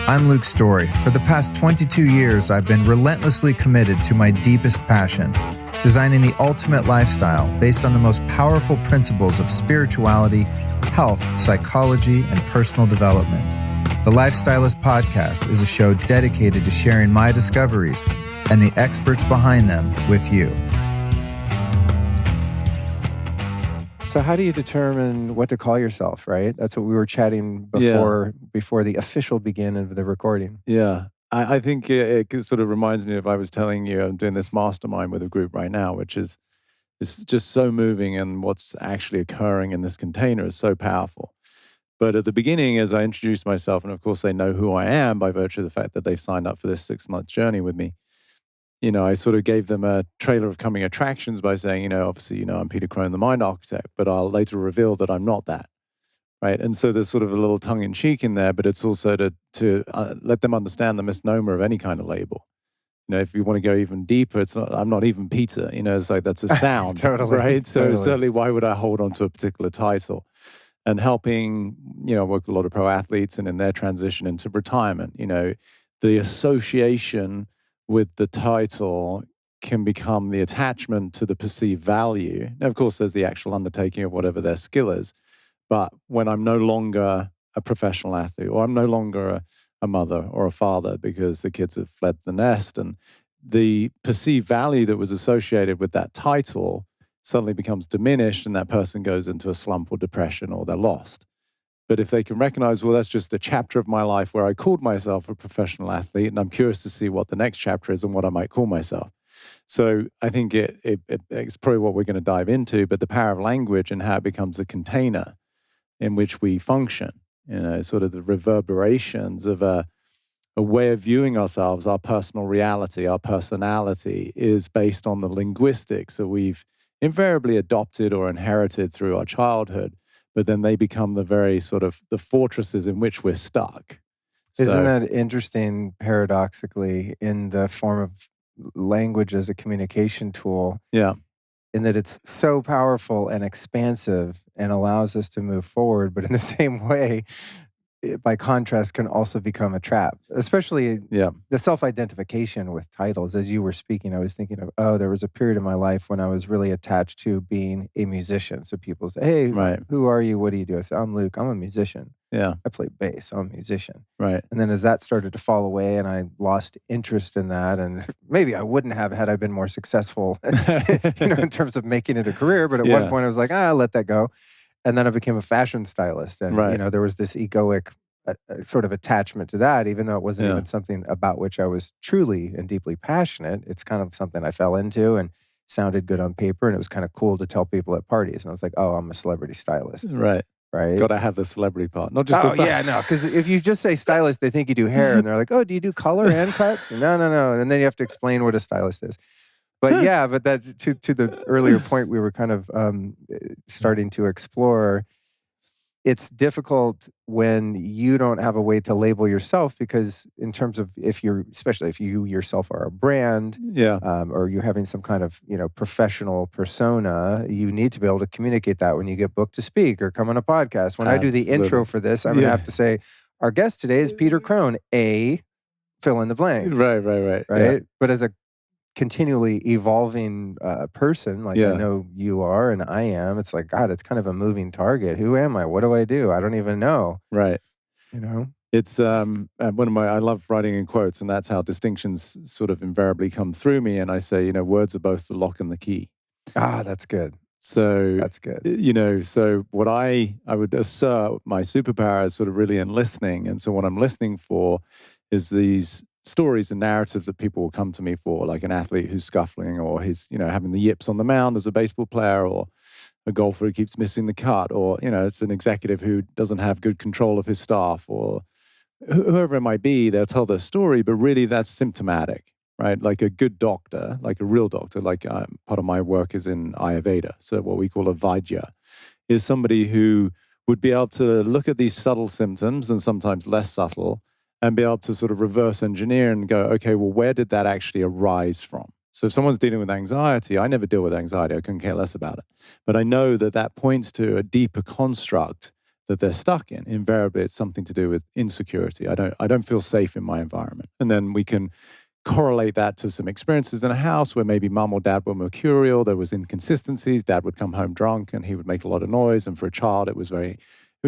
I'm Luke Storey. For the past 22 years, I've been relentlessly committed to my deepest passion, designing the ultimate lifestyle based on the most powerful principles of spirituality, health, psychology, and personal development. The Lifestylist Podcast is a show dedicated to sharing my discoveries and the experts behind them with you. So how do you determine what to call yourself, right? That's what we were chatting before the official begin of the recording. Yeah. I think it sort of reminds me of, I was telling you, I'm doing this mastermind with a group right now, which is it's just so moving, and what's actually occurring in this container is so powerful. But at the beginning, as I introduced myself, and of course they know who I am by virtue of the fact that they've signed up for this 6-month journey with me, you know, I sort of gave them a trailer of coming attractions by saying, you know, obviously, you know, I'm Peter Crone, the mind architect, but I'll later reveal that I'm not that, right? And so there's sort of a little tongue-in-cheek in there, but it's also to let them understand the misnomer of any kind of label. You know, if you want to go even deeper, it's not, I'm not even Peter, you know, it's like that's a sound, Totally, right? So totally. certainly why would I hold on to a particular title? And helping, you know, work with a lot of pro athletes and in their transition into retirement, you know, the association with the title can become the attachment to the perceived value. Now, of course, there's the actual undertaking of whatever their skill is. But when I'm no longer a professional athlete, or I'm no longer a mother or a father because the kids have fled the nest, and the perceived value that was associated with that title suddenly becomes diminished, and that person goes into a slump or depression, or they're lost. But if they can recognize, well, that's just a chapter of my life where I called myself a professional athlete, and I'm curious to see what the next chapter is and what I might call myself. So I think it's probably what we're going to dive into, but the power of language and how it becomes the container in which we function, you know, sort of the reverberations of a way of viewing ourselves, our personal reality, our personality is based on the linguistics that we've invariably adopted or inherited through our childhood. But then they become the very sort of the fortresses in which we're stuck. Isn't that interesting, paradoxically, in the form of language as a communication tool? Yeah. In that it's so powerful and expansive and allows us to move forward, but in the same way, it, by contrast, can also become a trap, especially the self-identification with titles. As you were speaking, I was thinking of, there was a period in my life when I was really attached to being a musician. So people say, hey, who are you? What do you do? I say, I'm Luke. I'm a musician. Yeah. I play bass. I'm a musician. Right. And then as that started to fall away and I lost interest in that, and maybe I wouldn't have had I been more successful you know, in terms of making it a career. But at one point I was like, let that go. And then I became a fashion stylist. And, you know, there was this egoic sort of attachment to that, even though it wasn't even something about which I was truly and deeply passionate. It's kind of something I fell into and sounded good on paper. And it was kind of cool to tell people at parties. And I was like, oh, I'm a celebrity stylist. Right. Got to have the celebrity part, not just because if you just say stylist, they think you do hair. And they're like, oh, do you do color and cuts? No. And then you have to explain what a stylist is. But but that's to the earlier point we were kind of starting to explore. It's difficult when you don't have a way to label yourself, because in terms of especially if you yourself are a brand, or you're having some kind of, you know, professional persona, you need to be able to communicate that when you get booked to speak or come on a podcast. When I do the intro for this, I'm going to have to say, our guest today is Peter Crone, fill in the blanks. Right. Yeah. But as a continually evolving person, like I know you are and I am, it's like, God, it's kind of a moving target. Who am I? What do I do? I don't even know. Right. You know? It's one of I love writing in quotes, and that's how distinctions sort of invariably come through me. And I say, you know, words are both the lock and the key. That's good. So that's good. You know, so what I would assert my superpower is sort of really in listening. And so what I'm listening for is these stories and narratives that people will come to me for, like an athlete who's scuffling, or he's, you know, having the yips on the mound as a baseball player, or a golfer who keeps missing the cut, or, you know, it's an executive who doesn't have good control of his staff, or whoever it might be. They'll tell their story, but really that's symptomatic, right? Like a good doctor, like a real doctor, like part of my work is in Ayurveda. So what we call a Vaidya is somebody who would be able to look at these subtle symptoms, and sometimes less subtle, and be able to sort of reverse engineer and go, okay, well, where did that actually arise from? So if someone's dealing with anxiety, I never deal with anxiety. I couldn't care less about it. But I know that that points to a deeper construct that they're stuck in. Invariably, it's something to do with insecurity. I don't feel safe in my environment. And then we can correlate that to some experiences in a house where maybe mum or dad were mercurial, there was inconsistencies, dad would come home drunk and he would make a lot of noise. And for a child, it was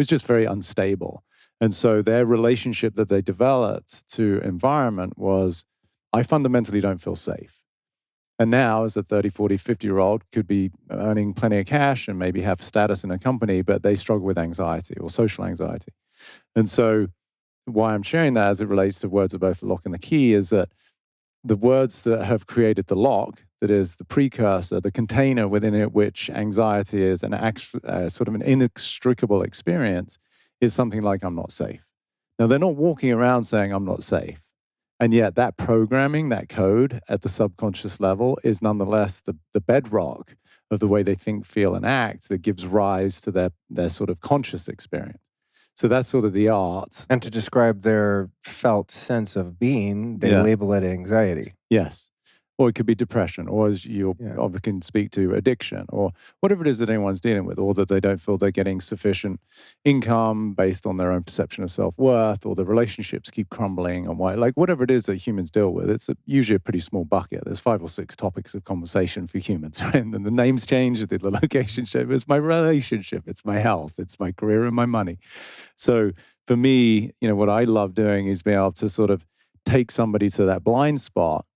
just very unstable. And so their relationship that they developed to environment was, I fundamentally don't feel safe. And now as a 30, 40, 50-year-old could be earning plenty of cash and maybe have status in a company, but they struggle with anxiety or social anxiety. And so why I'm sharing that as it relates to words of both the lock and the key is that the words that have created the lock, that is the precursor, the container within it which anxiety is sort of an inextricable experience, is something like I'm not safe. Now, they're not walking around saying I'm not safe. And yet that programming, that code at the subconscious level is nonetheless the bedrock of the way they think, feel, and act that gives rise to their sort of conscious experience. So that's sort of the art. And to describe their felt sense of being, they label it anxiety. Yes. Or it could be depression, or as you can speak to, addiction, or whatever it is that anyone's dealing with, or that they don't feel they're getting sufficient income based on their own perception of self-worth, or the relationships keep crumbling, and whatever it is that humans deal with, it's usually a pretty small bucket. There's 5 or 6 topics of conversation for humans, right? And then the names change, the location shift. It's my relationship, it's my health, it's my career and my money. So for me, what I love doing is being able to sort of take somebody to that blind spot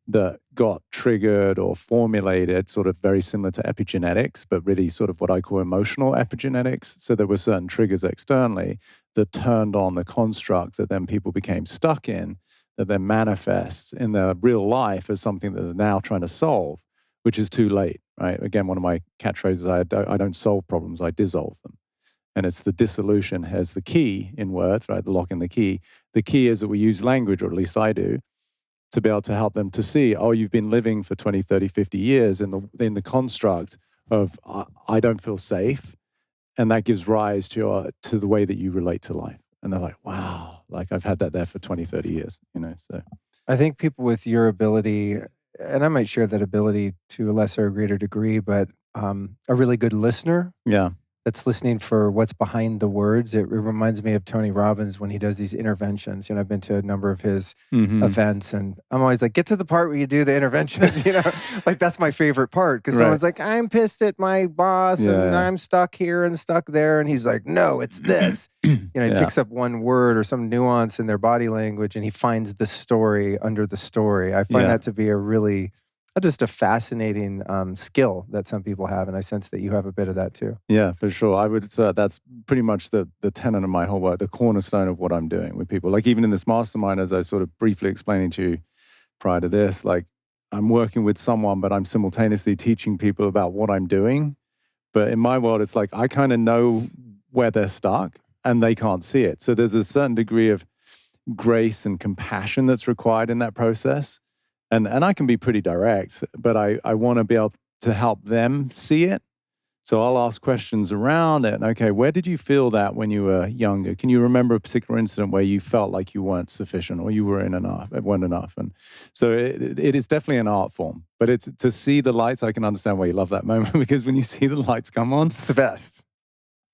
that got triggered or formulated sort of very similar to epigenetics, but really sort of what I call emotional epigenetics. So there were certain triggers externally that turned on the construct that then people became stuck in, that then manifests in their real life as something that they're now trying to solve, which is too late, right? Again, one of my catchphrases, I don't solve problems, I dissolve them. And it's the dissolution has the key in words, right? The lock and the key. The key is that we use language, or at least I do, to be able to help them to see, you've been living for 20, 30, 50 years in the construct of I don't feel safe. And that gives rise to the way that you relate to life. And they're like, wow, I've had that there for 20, 30 years, so. I think people with your ability, and I might share that ability to a lesser or greater degree, but a really good listener. Yeah. That's listening for what's behind the words. It reminds me of Tony Robbins when he does these interventions. I've been to a number of his events, and I'm always like, get to the part where you do the interventions. That's my favorite part, because someone's like, I'm pissed at my boss, and I'm stuck here and stuck there, and he's like, no, it's this. He picks up one word or some nuance in their body language, and he finds the story under the story. I find that to be a really just a fascinating skill that some people have, and I sense that you have a bit of that too. Yeah, for sure. I would say that's pretty much the tenet of my whole work, the cornerstone of what I'm doing with people. Even in this mastermind, as I sort of briefly explaining to you prior to this, I'm working with someone, but I'm simultaneously teaching people about what I'm doing. But in my world, it's I kind of know where they're stuck and they can't see it. So there's a certain degree of grace and compassion that's required in that process. And I can be pretty direct, but I want to be able to help them see it. So I'll ask questions around it. Okay, where did you feel that when you were younger? Can you remember a particular incident where you felt like you weren't sufficient or you weren't enough? And so it is definitely an art form. But it's to see the lights. I can understand why you love that moment, because when you see the lights come on, it's the best.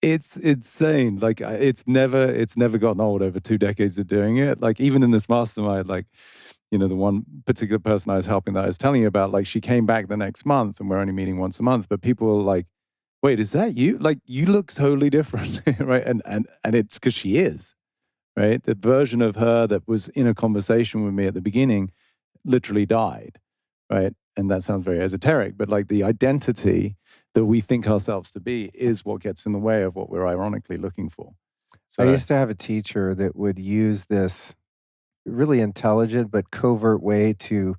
It's insane. It's never gotten old over 2 decades of doing it. Even in this mastermind, the one particular person I was helping that I was telling you about, she came back the next month, and we're only meeting once a month, but people were like, wait, is that you? You look totally different, right? And it's because she is, right? The version of her that was in a conversation with me at the beginning literally died, right? And that sounds very esoteric, but the identity that we think ourselves to be is what gets in the way of what we're ironically looking for. So I used to have a teacher that would use this really intelligent but covert way to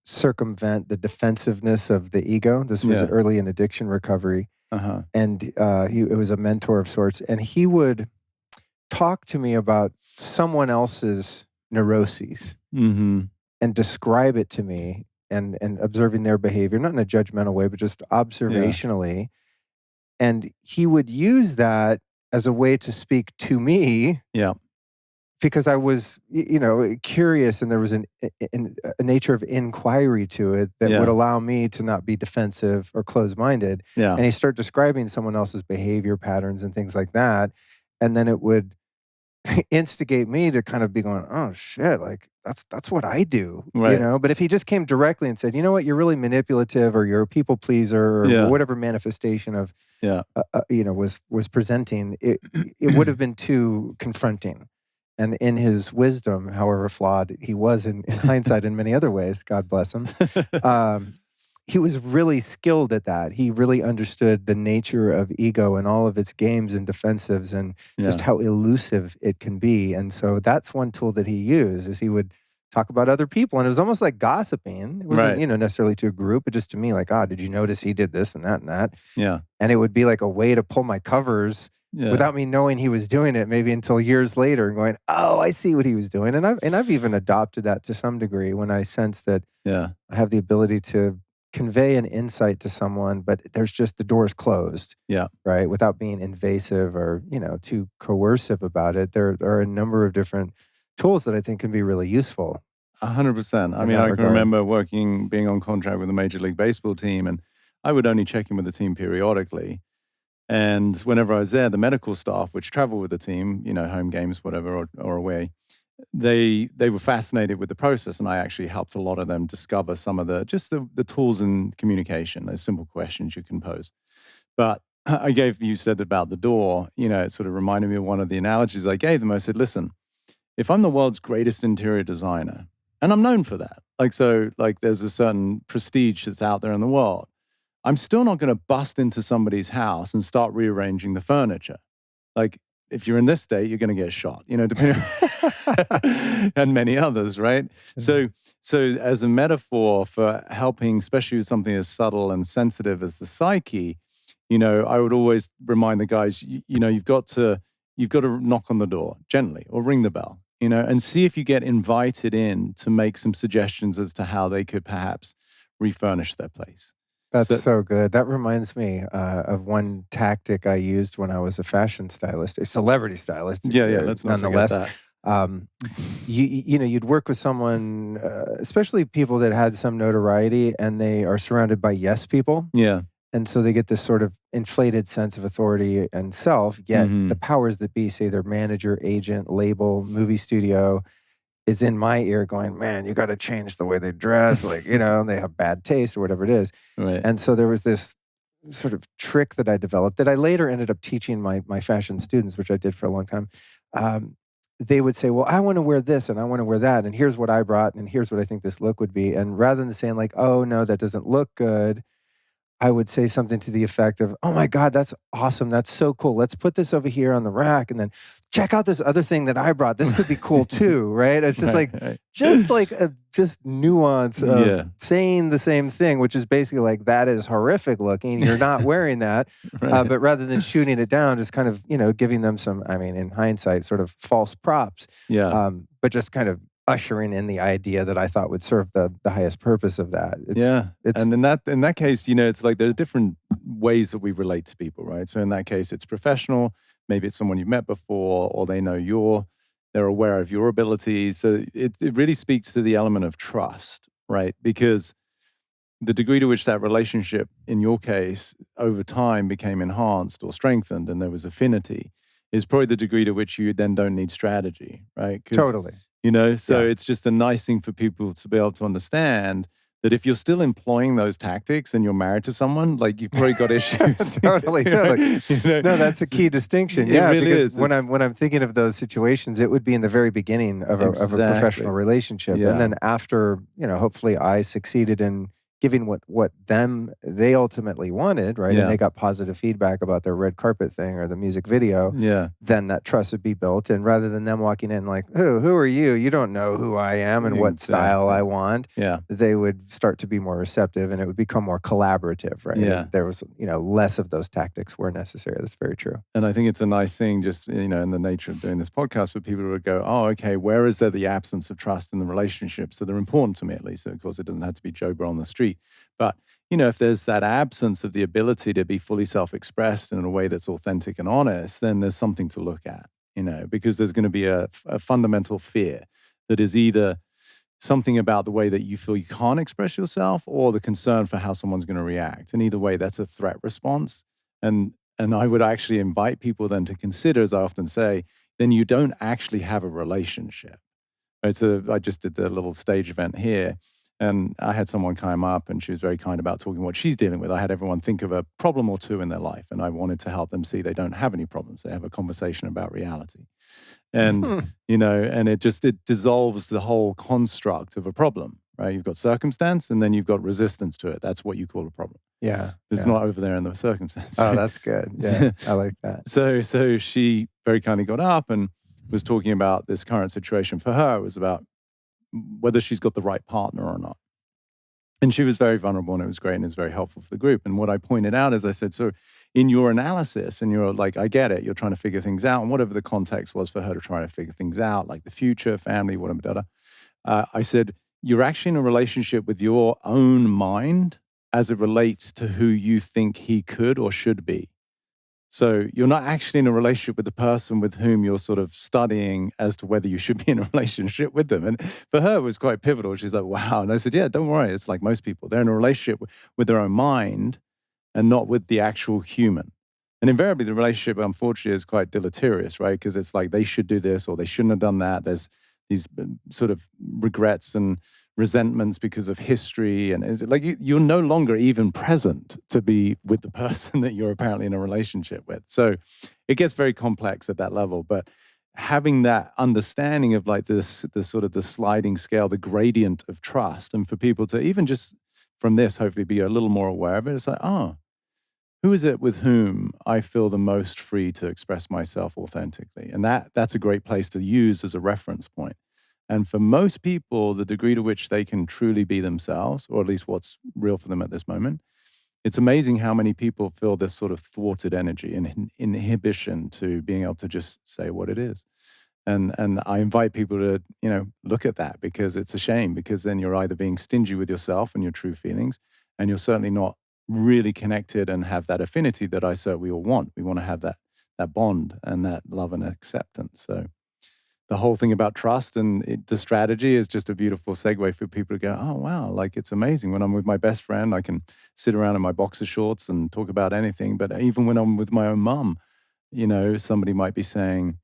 circumvent the defensiveness of the ego. This was early in addiction recovery. And it was a mentor of sorts. And he would talk to me about someone else's neuroses and describe it to me and observing their behavior, not in a judgmental way, but just observationally. Yeah. And he would use that as a way to speak to me. Yeah. Because I was, curious, and there was a nature of inquiry to it that would allow me to not be defensive or closed-minded. Yeah. And he started describing someone else's behavior patterns and things like that. and then it would instigate me to kind of be going, oh shit, like that's what I do, Right. But if he just came directly and said, you know what, you're really manipulative, or you're a people pleaser, or whatever manifestation of, was presenting, it would have been too confronting. And in his wisdom, however flawed he was in hindsight in many other ways, God bless him, he was really skilled at that. He really understood the nature of ego and all of its games and defensives, and just how elusive it can be. And so that's one tool that he used, is he would talk about other people. And it was almost like gossiping. It wasn't, necessarily to a group, but just to me, like, did you notice he did this and that and that? Yeah. And it would be like a way to pull my covers without me knowing he was doing it, maybe until years later, and going, oh, I see what he was doing. And I've even adopted that to some degree when I sense that I have the ability to convey an insight to someone, but there's just the door's closed. Yeah. Right. Without being invasive or, too coercive about it. There are a number of different tools that I think can be really useful. 100%. I mean, I can remember being on contract with a Major League Baseball team, and I would only check in with the team periodically. And whenever I was there, the medical staff, which travel with the team, home games, whatever, or away, they were fascinated with the process, and I actually helped a lot of them discover some of the tools in communication. There's simple questions you can pose. But you said about the door, it sort of reminded me of one of the analogies I gave them. I said, listen, if I'm the world's greatest interior designer, and I'm known for that, there's a certain prestige that's out there in the world, I'm still not going to bust into somebody's house and start rearranging the furniture. Like, if you're in this state, you're going to get shot, depending on and many others, right? Mm-hmm. So as a metaphor for helping, especially with something as subtle and sensitive as the psyche, I would always remind the guys, you've got to knock on the door gently or ring the bell, and see if you get invited in to make some suggestions as to how they could perhaps refurnish their place. That's so good. That reminds me of one tactic I used when I was a fashion stylist, a celebrity stylist. Let's not forget that. You'd work with someone, especially people that had some notoriety, and they are surrounded by yes people. Yeah. And so they get this sort of inflated sense of authority and self, yet the powers that be, say their manager, agent, label, movie studio, is in my ear going, man, you got to change the way they dress. Like, they have bad taste or whatever it is. Right. And so there was this sort of trick that I developed that I later ended up teaching my fashion students, which I did for a long time. They would say, well, I want to wear this and I want to wear that. And here's what I brought. And here's what I think this look would be. And rather than saying like, oh, no, that doesn't look good, I would say something to the effect of, oh my God, that's awesome. That's so cool. Let's put this over here on the rack, and then check out this other thing that I brought. This could be cool too, right? It's just just nuance of saying the same thing, which is basically like, that is horrific looking. You're not wearing that. Right. But rather than shooting it down, just kind of, giving them some, in hindsight, sort of false props. Yeah. But just kind of ushering in the idea that I thought would serve the highest purpose of that. And in that case, it's like there are different ways that we relate to people, right? So in that case, it's professional. Maybe it's someone you've met before, or they know they're aware of your abilities. So it really speaks to the element of trust, right? Because the degree to which that relationship, in your case, over time became enhanced or strengthened, and there was affinity, is probably the degree to which you then don't need strategy, right? Totally. It's just a nice thing for people to be able to understand that if you're still employing those tactics and you're married to someone, like, you've probably got issues. Totally. No, that's a key distinction. It really because is. When I'm thinking of those situations, it would be in the very beginning of a professional relationship. Yeah. And then after, hopefully I succeeded in giving what they ultimately wanted, right? Yeah. And they got positive feedback about their red carpet thing or the music video. Yeah. Then that trust would be built. And rather than them walking in like, who are you? You don't know who I am and what style I want. Yeah. They would start to be more receptive, and it would become more collaborative, right? Yeah. And there was, less of those tactics were necessary. That's very true. And I think it's a nice thing, just, in the nature of doing this podcast, for people to go, oh, okay, where is there the absence of trust in the relationships that are important to me, at least? So of course, it doesn't have to be Joe Bro on the street. But, if there's that absence of the ability to be fully self-expressed in a way that's authentic and honest, then there's something to look at, because there's going to be a fundamental fear that is either something about the way that you feel you can't express yourself, or the concern for how someone's going to react. And either way, that's a threat response. And And I would actually invite people then to consider, as I often say, then you don't actually have a relationship. Right? So I just did the little stage event here, and I had someone come up, and she was very kind about talking what she's dealing with. I had everyone think of a problem or two in their life, and I wanted to help them see they don't have any problems. They have a conversation about reality. And, and it dissolves the whole construct of a problem, right? You've got circumstance, and then you've got resistance to it. That's what you call a problem. Yeah. It's not over there in the circumstance. Oh, that's good. Yeah, I like that. So she very kindly got up and was talking about this current situation for her. It was about whether she's got the right partner or not. And she was very vulnerable, and it was great, and it was very helpful for the group. And what I pointed out is I said, so in your analysis, and you're like, I get it, you're trying to figure things out, and whatever the context was for her to try to figure things out, like the future, family, whatever, I said, you're actually in a relationship with your own mind as it relates to who you think he could or should be. So you're not actually in a relationship with the person with whom you're sort of studying as to whether you should be in a relationship with them. And for her, it was quite pivotal. She's like, wow. And I said, yeah, don't worry. It's like most people. They're in a relationship with their own mind and not with the actual human. And invariably, the relationship, unfortunately, is quite deleterious, right? Because it's like they should do this or they shouldn't have done that. There's these sort of regrets and resentments because of history. And it's like you're no longer even present to be with the person that you're apparently in a relationship with. So it gets very complex at that level. But having that understanding of like this sort of the sliding scale, the gradient of trust, and for people to even just from this hopefully be a little more aware of it, it's like, oh, who is it with whom I feel the most free to express myself authentically? And that's a great place to use as a reference point. And for most people, the degree to which they can truly be themselves, or at least what's real for them at this moment, it's amazing how many people feel this sort of thwarted energy and inhibition to being able to just say what it is. And I invite people to, look at that, because it's a shame, because then you're either being stingy with yourself and your true feelings, and you're certainly not really connected and have that affinity that I say we all want. We want to have that bond and that love and acceptance. So the whole thing about trust and the strategy is just a beautiful segue for people to go, oh, wow, like it's amazing. When I'm with my best friend, I can sit around in my boxer shorts and talk about anything. But even when I'm with my own mum, somebody might be saying,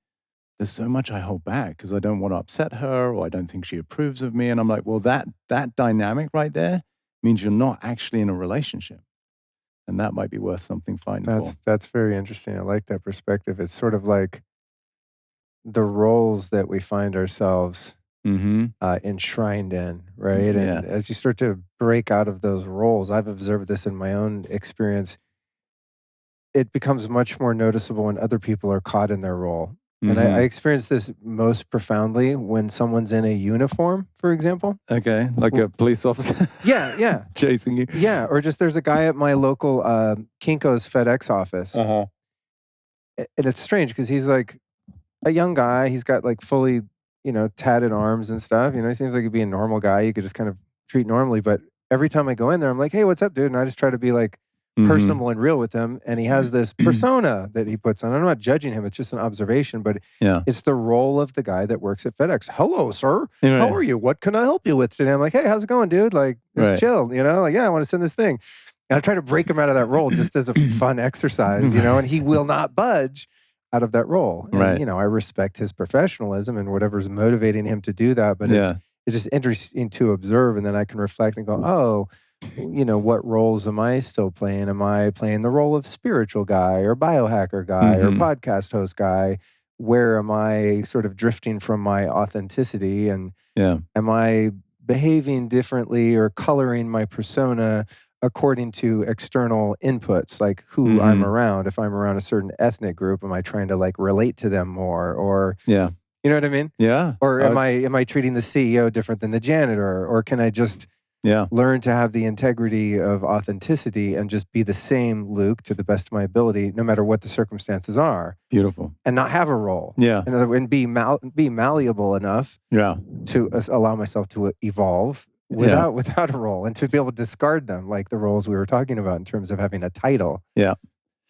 there's so much I hold back because I don't want to upset her, or I don't think she approves of me. And I'm like, well, that dynamic right there means you're not actually in a relationship. And that might be worth something fighting for. That's very interesting. I like that perspective. It's sort of like the roles that we find ourselves enshrined in, right? Yeah. And as you start to break out of those roles, I've observed this in my own experience, it becomes much more noticeable when other people are caught in their role. And I experience this most profoundly when someone's in a uniform, for example. Okay, like a police officer? Yeah. Chasing you? Yeah, or just there's a guy at my local Kinko's FedEx office. Uh-huh. And it's strange because he's like a young guy. He's got like fully, tatted arms and stuff. He seems like he'd be a normal guy. You could just kind of treat normally. But every time I go in there, I'm like, hey, what's up, dude? And I just try to be like personal and real with him. And he has this persona that he puts on. I'm not judging him. It's just an observation. But it's the role of the guy that works at FedEx. Hello, sir. Right. How are you? What can I help you with today? I'm like, hey, how's it going, dude? Like, just chill. Like, yeah, I want to send this thing. And I try to break him out of that role just as a fun exercise, and he will not budge out of that role. And, I respect his professionalism and whatever's motivating him to do that. But it's just interesting to observe. And then I can reflect and go, oh, what roles am I still playing? Am I playing the role of spiritual guy or biohacker guy or podcast host guy? Where am I sort of drifting from my authenticity? And am I behaving differently or coloring my persona according to external inputs, like who I'm around? If I'm around a certain ethnic group, am I trying to like relate to them more? Or you know what I mean? Yeah. Or am I treating the CEO different than the janitor? Or can I just learn to have the integrity of authenticity and just be the same Luke to the best of my ability, no matter what the circumstances are? Beautiful. And not have a role. Yeah. And be malleable enough to allow myself to evolve without a role, and to be able to discard them, like the roles we were talking about in terms of having a title. Yeah.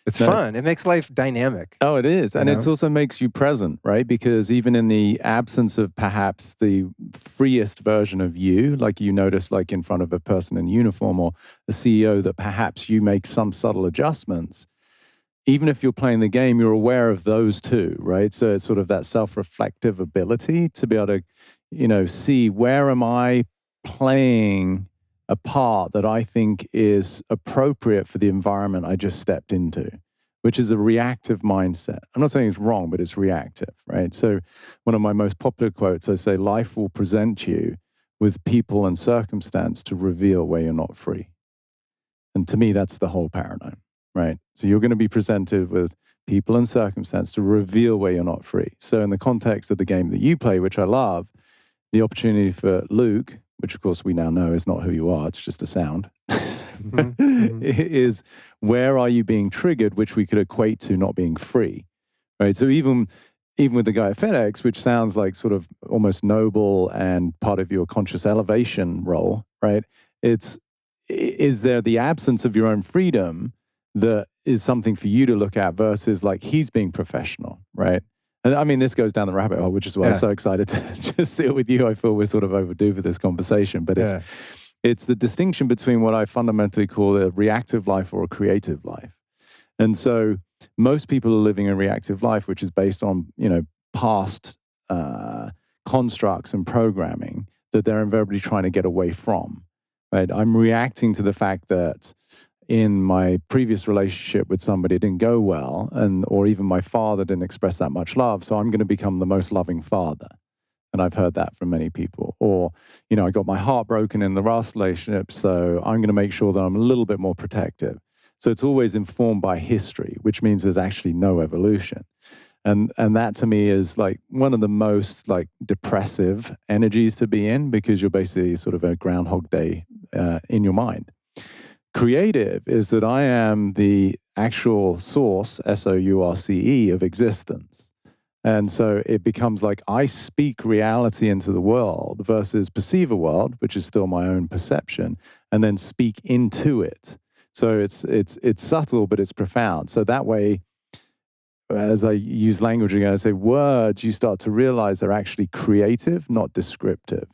It's fun. It makes life dynamic. Oh, it is. And it also makes you present, right? Because even in the absence of perhaps the freest version of you, like you notice like in front of a person in uniform or a CEO, that perhaps you make some subtle adjustments, even if you're playing the game, you're aware of those two, right? So it's sort of that self-reflective ability to be able to, see where am I playing a part that I think is appropriate for the environment I just stepped into, which is a reactive mindset. I'm not saying it's wrong, but it's reactive, right? So one of my most popular quotes, I say, life will present you with people and circumstance to reveal where you're not free. And to me, that's the whole paradigm, right? So you're going to be presented with people and circumstance to reveal where you're not free. So in the context of the game that you play, which I love, the opportunity for Luke, which of course we now know is not who you are, it's just a sound, is where are you being triggered, which we could equate to not being free, right? So even with the guy at FedEx, which sounds like sort of almost noble and part of your conscious elevation role, right? Is there the absence of your own freedom that is something for you to look at versus like he's being professional, right? And I mean, this goes down the rabbit hole, which is why I'm so excited to just sit with you. I feel we're sort of overdue for this conversation, but it's the distinction between what I fundamentally call a reactive life or a creative life. And so most people are living a reactive life, which is based on, past constructs and programming that they're invariably trying to get away from, right? I'm reacting to the fact that in my previous relationship with somebody, it didn't go well, or even my father didn't express that much love, so I'm going to become the most loving father. And I've heard that from many people. Or, I got my heart broken in the last relationship, so I'm going to make sure that I'm a little bit more protective. So it's always informed by history, which means there's actually no evolution. And that to me is like one of the most like depressive energies to be in, because you're basically sort of a Groundhog Day in your mind. Creative is that I am the actual source, source, of existence. And so it becomes like I speak reality into the world versus perceive a world, which is still my own perception, and then speak into it. So it's subtle, but it's profound. So that way, as I use language again, I say words, you start to realize are actually creative, not descriptive.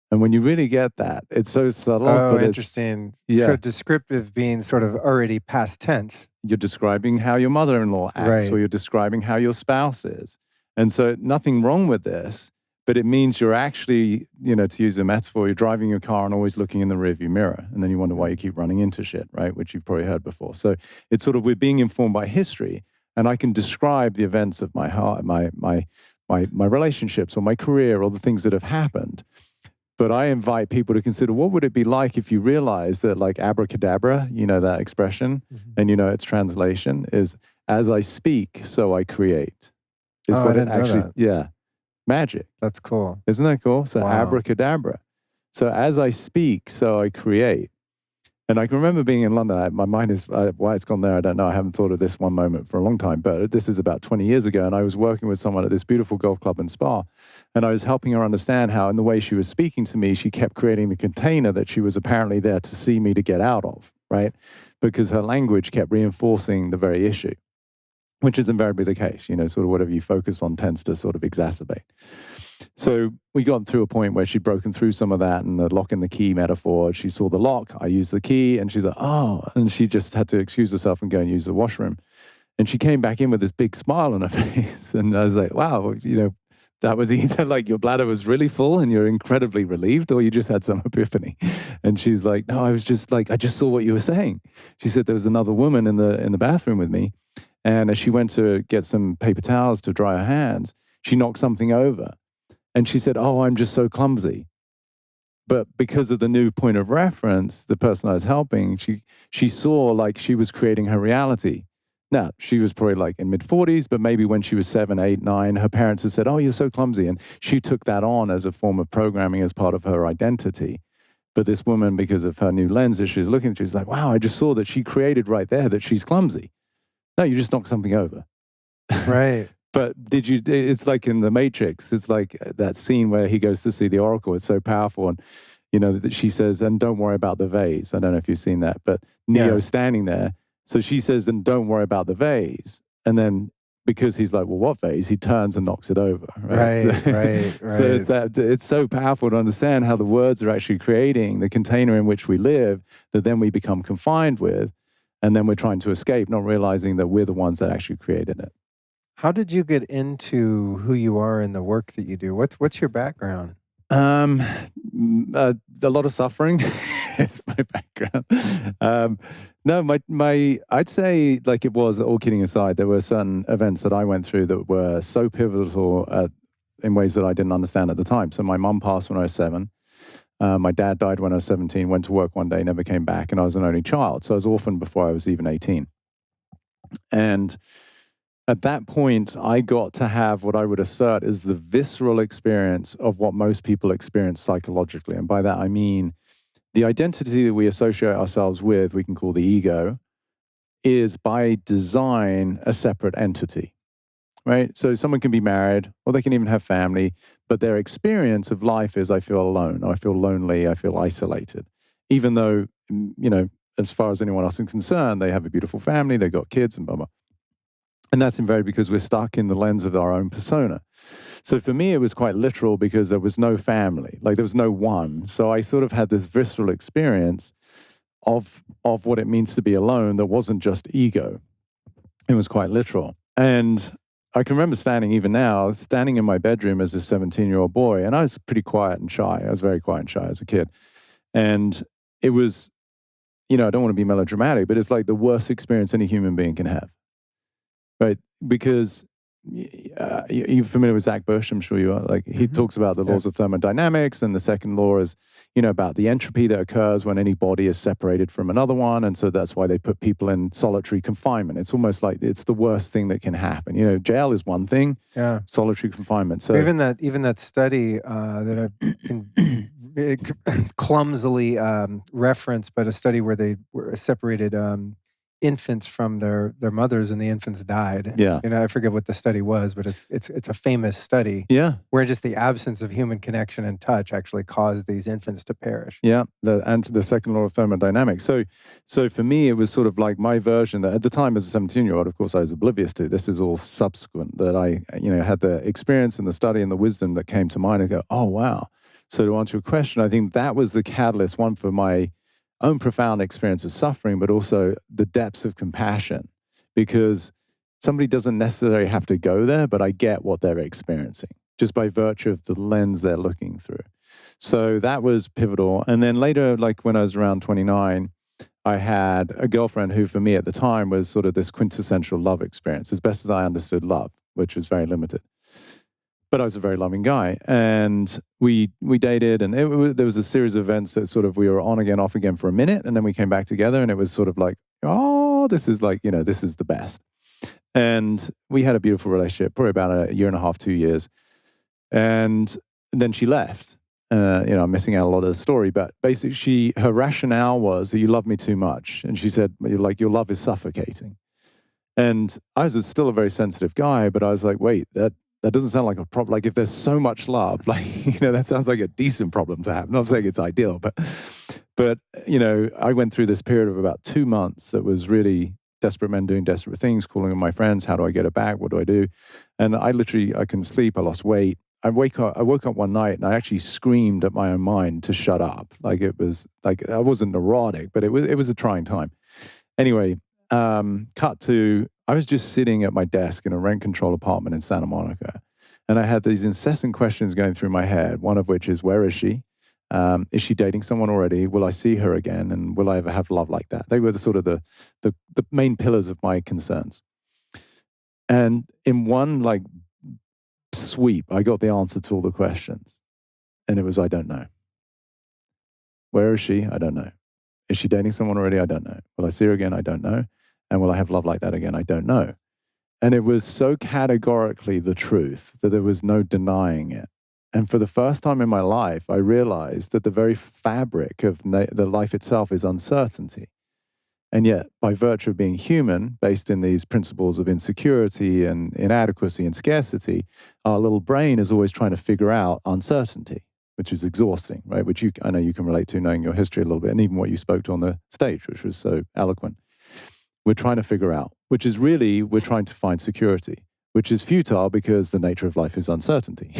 And when you really get that, it's so subtle. Oh, interesting. So descriptive being sort of already past tense. You're describing how your mother-in-law acts, or you're describing how your spouse is. And so nothing wrong with this, but it means you're actually, to use a metaphor, you're driving your car and always looking in the rearview mirror. And then you wonder why you keep running into shit, right? Which you've probably heard before. So it's sort of, we're being informed by history. And I can describe the events of my heart, my relationships or my career or the things that have happened. But I invite people to consider, what would it be like if you realize that like abracadabra, that expression, and its translation is, as I speak, so I create. Is what it actually, magic. That's cool. Isn't that cool? So abracadabra. So as I speak, so I create. And I can remember being in London. My mind is, why it's gone there, I don't know. I haven't thought of this one moment for a long time, but this is about 20 years ago. And I was working with someone at this beautiful golf club in Spa. And I was helping her understand how, in the way she was speaking to me, she kept creating the container that she was apparently there to see me to get out of, right? Because her language kept reinforcing the very issue, which is invariably the case. Sort of whatever you focus on tends to sort of exacerbate. So we got to a point where she'd broken through some of that, and the lock and the key metaphor, she saw the lock, I used the key, and she's like, oh, and she just had to excuse herself and go and use the washroom. And she came back in with this big smile on her face. And I was like, wow, that was either like your bladder was really full and you're incredibly relieved, or you just had some epiphany. And she's like, no, I was just like, I just saw what you were saying. She said there was another woman in the bathroom with me. And as she went to get some paper towels to dry her hands, she knocked something over. And she said, oh, I'm just so clumsy. But because of the new point of reference, the person I was helping, she saw like she was creating her reality. Now, she was probably like in mid-40s, but maybe when she was 7, 8, 9, her parents had said, oh, you're so clumsy. And she took that on as a form of programming as part of her identity. But this woman, because of her new lens that she's looking at, she's like, wow, I just saw that she created right there that she's clumsy. No, you just knocked something over. Right. But it's like in The Matrix, it's like that scene where he goes to see the Oracle. It's so powerful. And, that she says, and don't worry about the vase. I don't know if you've seen that, but Neo's standing there. So she says, and don't worry about the vase. And then because he's like, well, what vase? He turns and knocks it over. Right. So it's so powerful to understand how the words are actually creating the container in which we live that then we become confined with. And then we're trying to escape, not realizing that we're the ones that actually created it. How did you get into who you are and the work that you do? What's your background? A lot of suffering is my background. No, I'd say, like, it was, all kidding aside, there were certain events that I went through that were so pivotal in ways that I didn't understand at the time. So my mum passed when I was 7. My dad died when I was 17, went to work one day, never came back, and I was an only child. So I was orphaned before I was even 18. And at that point, I got to have what I would assert is the visceral experience of what most people experience psychologically. And by that, I mean the identity that we associate ourselves with, we can call the ego, is by design a separate entity, right? So someone can be married, or they can even have family, but their experience of life is, I feel alone, I feel lonely, I feel isolated. Even though, as far as anyone else is concerned, they have a beautiful family, they've got kids and blah, blah. And that's invariably because we're stuck in the lens of our own persona. So for me, it was quite literal because there was no family, like there was no one. So I sort of had this visceral experience of what it means to be alone that wasn't just ego. It was quite literal. And I can remember standing in my bedroom as a 17-year-old boy, and I was pretty quiet and shy. I was very quiet and shy as a kid. And it was, I don't want to be melodramatic, but it's like the worst experience any human being can have. Right, because you're familiar with Zach Bush, I'm sure you are. Like, he talks about the laws of thermodynamics, and the second law is, about the entropy that occurs when any body is separated from another one, and so that's why they put people in solitary confinement. It's almost like it's the worst thing that can happen. Jail is one thing, solitary confinement. So even that study that I can clumsily reference, but a study where they were separated infants from their mothers, and the infants died. Yeah. I forget what the study was, but it's a famous study. Yeah. Where just the absence of human connection and touch actually caused these infants to perish. Yeah. The second law of thermodynamics. So for me, it was sort of like my version that at the time as a 17-year-old, of course, I was oblivious to. This is all subsequent that I, had the experience and the study and the wisdom that came to mind and go, oh, wow. So to answer your question, I think that was the catalyst, one, for my own profound experience of suffering, but also the depths of compassion, because somebody doesn't necessarily have to go there, but I get what they're experiencing just by virtue of the lens they're looking through. So that was pivotal. And then later, like when I was around 29, I had a girlfriend who for me at the time was sort of this quintessential love experience, as best as I understood love, which was very limited. But I was a very loving guy, and we dated, and there was a series of events that sort of we were on again, off again for a minute, and then we came back together, and it was sort of like, oh, this is like, this is the best. And we had a beautiful relationship, probably about a year and a half, 2 years. And then she left. I'm missing out a lot of the story, but basically her rationale was that you love me too much. And she said, like, your love is suffocating. And I was still a very sensitive guy, but I was like, wait, that doesn't sound like a problem. Like, if there's so much love, like, that sounds like a decent problem to have. Not saying it's ideal, but I went through this period of about 2 months that was really desperate men doing desperate things, calling on my friends. How do I get it back? What do I do? And I couldn't sleep. I lost weight. I woke up one night and I actually screamed at my own mind to shut up. Like, it was like, I wasn't neurotic, but it was a trying time. Anyway, cut to, I was just sitting at my desk in a rent control apartment in Santa Monica. And I had these incessant questions going through my head, one of which is, where is she? Is she dating someone already? Will I see her again? And will I ever have love like that? They were the sort of the main pillars of my concerns. And in one like sweep, I got the answer to all the questions. And it was, I don't know. Where is she? I don't know. Is she dating someone already? I don't know. Will I see her again? I don't know. And will I have love like that again? I don't know. And it was so categorically the truth that there was no denying it. And for the first time in my life, I realized that the very fabric of the life itself is uncertainty. And yet, by virtue of being human, based in these principles of insecurity and inadequacy and scarcity, our little brain is always trying to figure out uncertainty, which is exhausting, right? Which I know you can relate to, knowing your history a little bit, and even what you spoke to on the stage, which was so eloquent. We're trying to figure out, which is really, we're trying to find security, which is futile because the nature of life is uncertainty.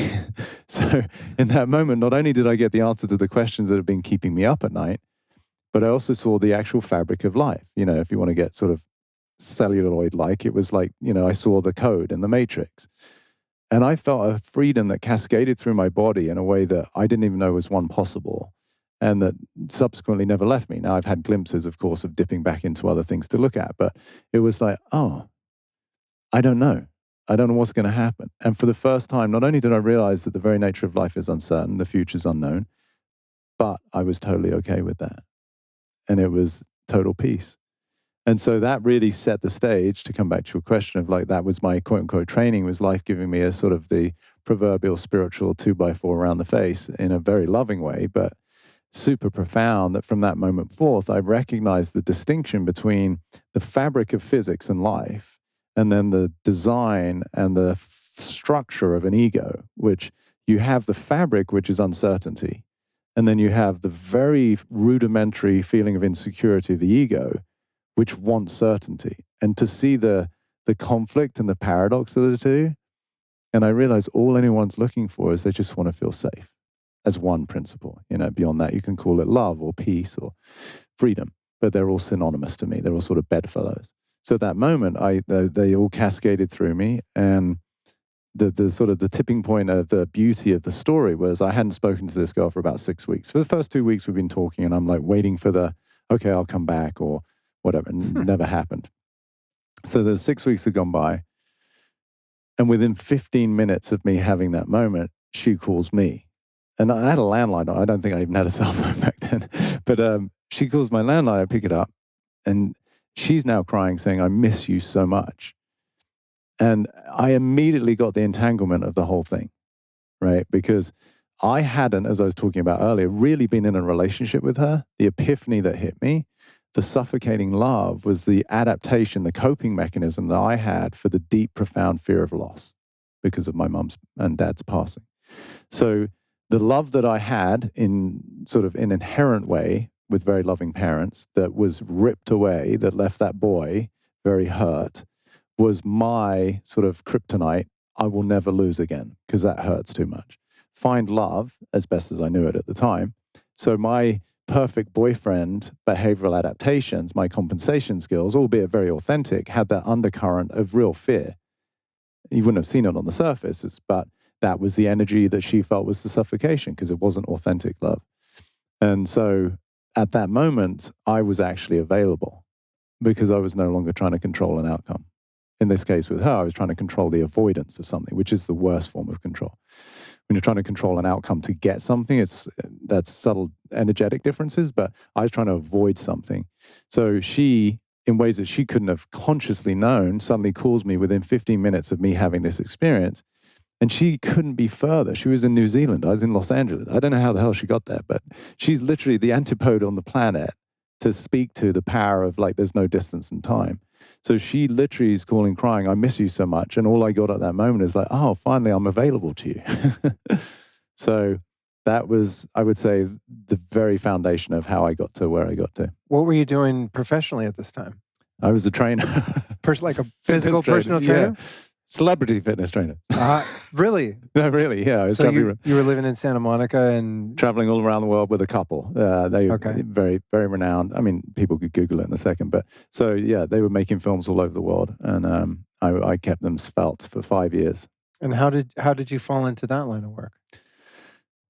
So in that moment, not only did I get the answer to the questions that have been keeping me up at night, But I also saw the actual fabric of life. You know, if you want to get sort of celluloid-like, it was like, you know, I saw the code in the matrix. And I felt a freedom that cascaded through my body in a way that I didn't even know was one possible, and that subsequently never left me. Now, I've had glimpses, of course, of dipping back into other things to look at, but it was like, oh, I don't know. I don't know what's going to happen. And for the first time, not only did I realize that the very nature of life is uncertain, the future's unknown, but I was totally okay with that. And it was total peace. And so that really set the stage, to come back to your question of like, that was my quote unquote training, was life giving me a sort of the proverbial spiritual 2x4 around the face in a very loving way, but super profound, that from that moment forth, I recognized the distinction between the fabric of physics and life, and then the design and the structure of an ego, which you have the fabric, which is uncertainty. And then you have the very rudimentary feeling of insecurity of the ego, which wants certainty. And to see the conflict and the paradox of the two, and I realized all anyone's looking for is they just want to feel safe, as one principle. You know, beyond that, you can call it love or peace or freedom, but they're all synonymous to me. They're all sort of bedfellows. So at that moment, they all cascaded through me, and the sort of the tipping point of the beauty of the story was I hadn't spoken to this girl for about 6 weeks. For the first 2 weeks, we've been talking, and I'm like waiting for okay, I'll come back or whatever. Never happened. So the 6 weeks had gone by, and within 15 minutes of me having that moment, she calls me. And I had a landline. I don't think I even had a cell phone back then. But she calls my landline, I pick it up, and she's now crying, saying, I miss you so much. And I immediately got the entanglement of the whole thing, right? Because I hadn't, as I was talking about earlier, really been in a relationship with her. The epiphany that hit me, the suffocating love, was the adaptation, the coping mechanism that I had for the deep, profound fear of loss because of my mum's and dad's passing. So the love that I had in sort of an inherent way with very loving parents that was ripped away, that left that boy very hurt, was my sort of kryptonite. I will never lose again because that hurts too much. Find love, as best as I knew it at the time. So my perfect boyfriend behavioral adaptations, my compensation skills, albeit very authentic, had that undercurrent of real fear. You wouldn't have seen it on the surface, but that was the energy that she felt was the suffocation because it wasn't authentic love. And so at that moment, I was actually available because I was no longer trying to control an outcome. In this case with her, I was trying to control the avoidance of something, which is the worst form of control. When you're trying to control an outcome to get something, that's subtle energetic differences, but I was trying to avoid something. So she, in ways that she couldn't have consciously known, suddenly calls me within 15 minutes of me having this experience. And she couldn't be further. She was in New Zealand. I was in Los Angeles. I don't know how the hell she got there, but she's literally the antipode on the planet to speak to the power of like, there's no distance and time. So she literally is calling, crying, I miss you so much. And all I got at that moment is like, oh, finally I'm available to you. So that was, I would say, the very foundation of how I got to where I got to. What were you doing professionally at this time? I was a trainer. Like a physical personal trainer? Yeah. Celebrity fitness trainer. Really? No, really, yeah. I was so you were living in Santa Monica and... traveling all around the world with a couple. They were very, very renowned. I mean, people could Google it in a second. But so, yeah, they were making films all over the world. And I kept them svelte for 5 years. And how did you fall into that line of work?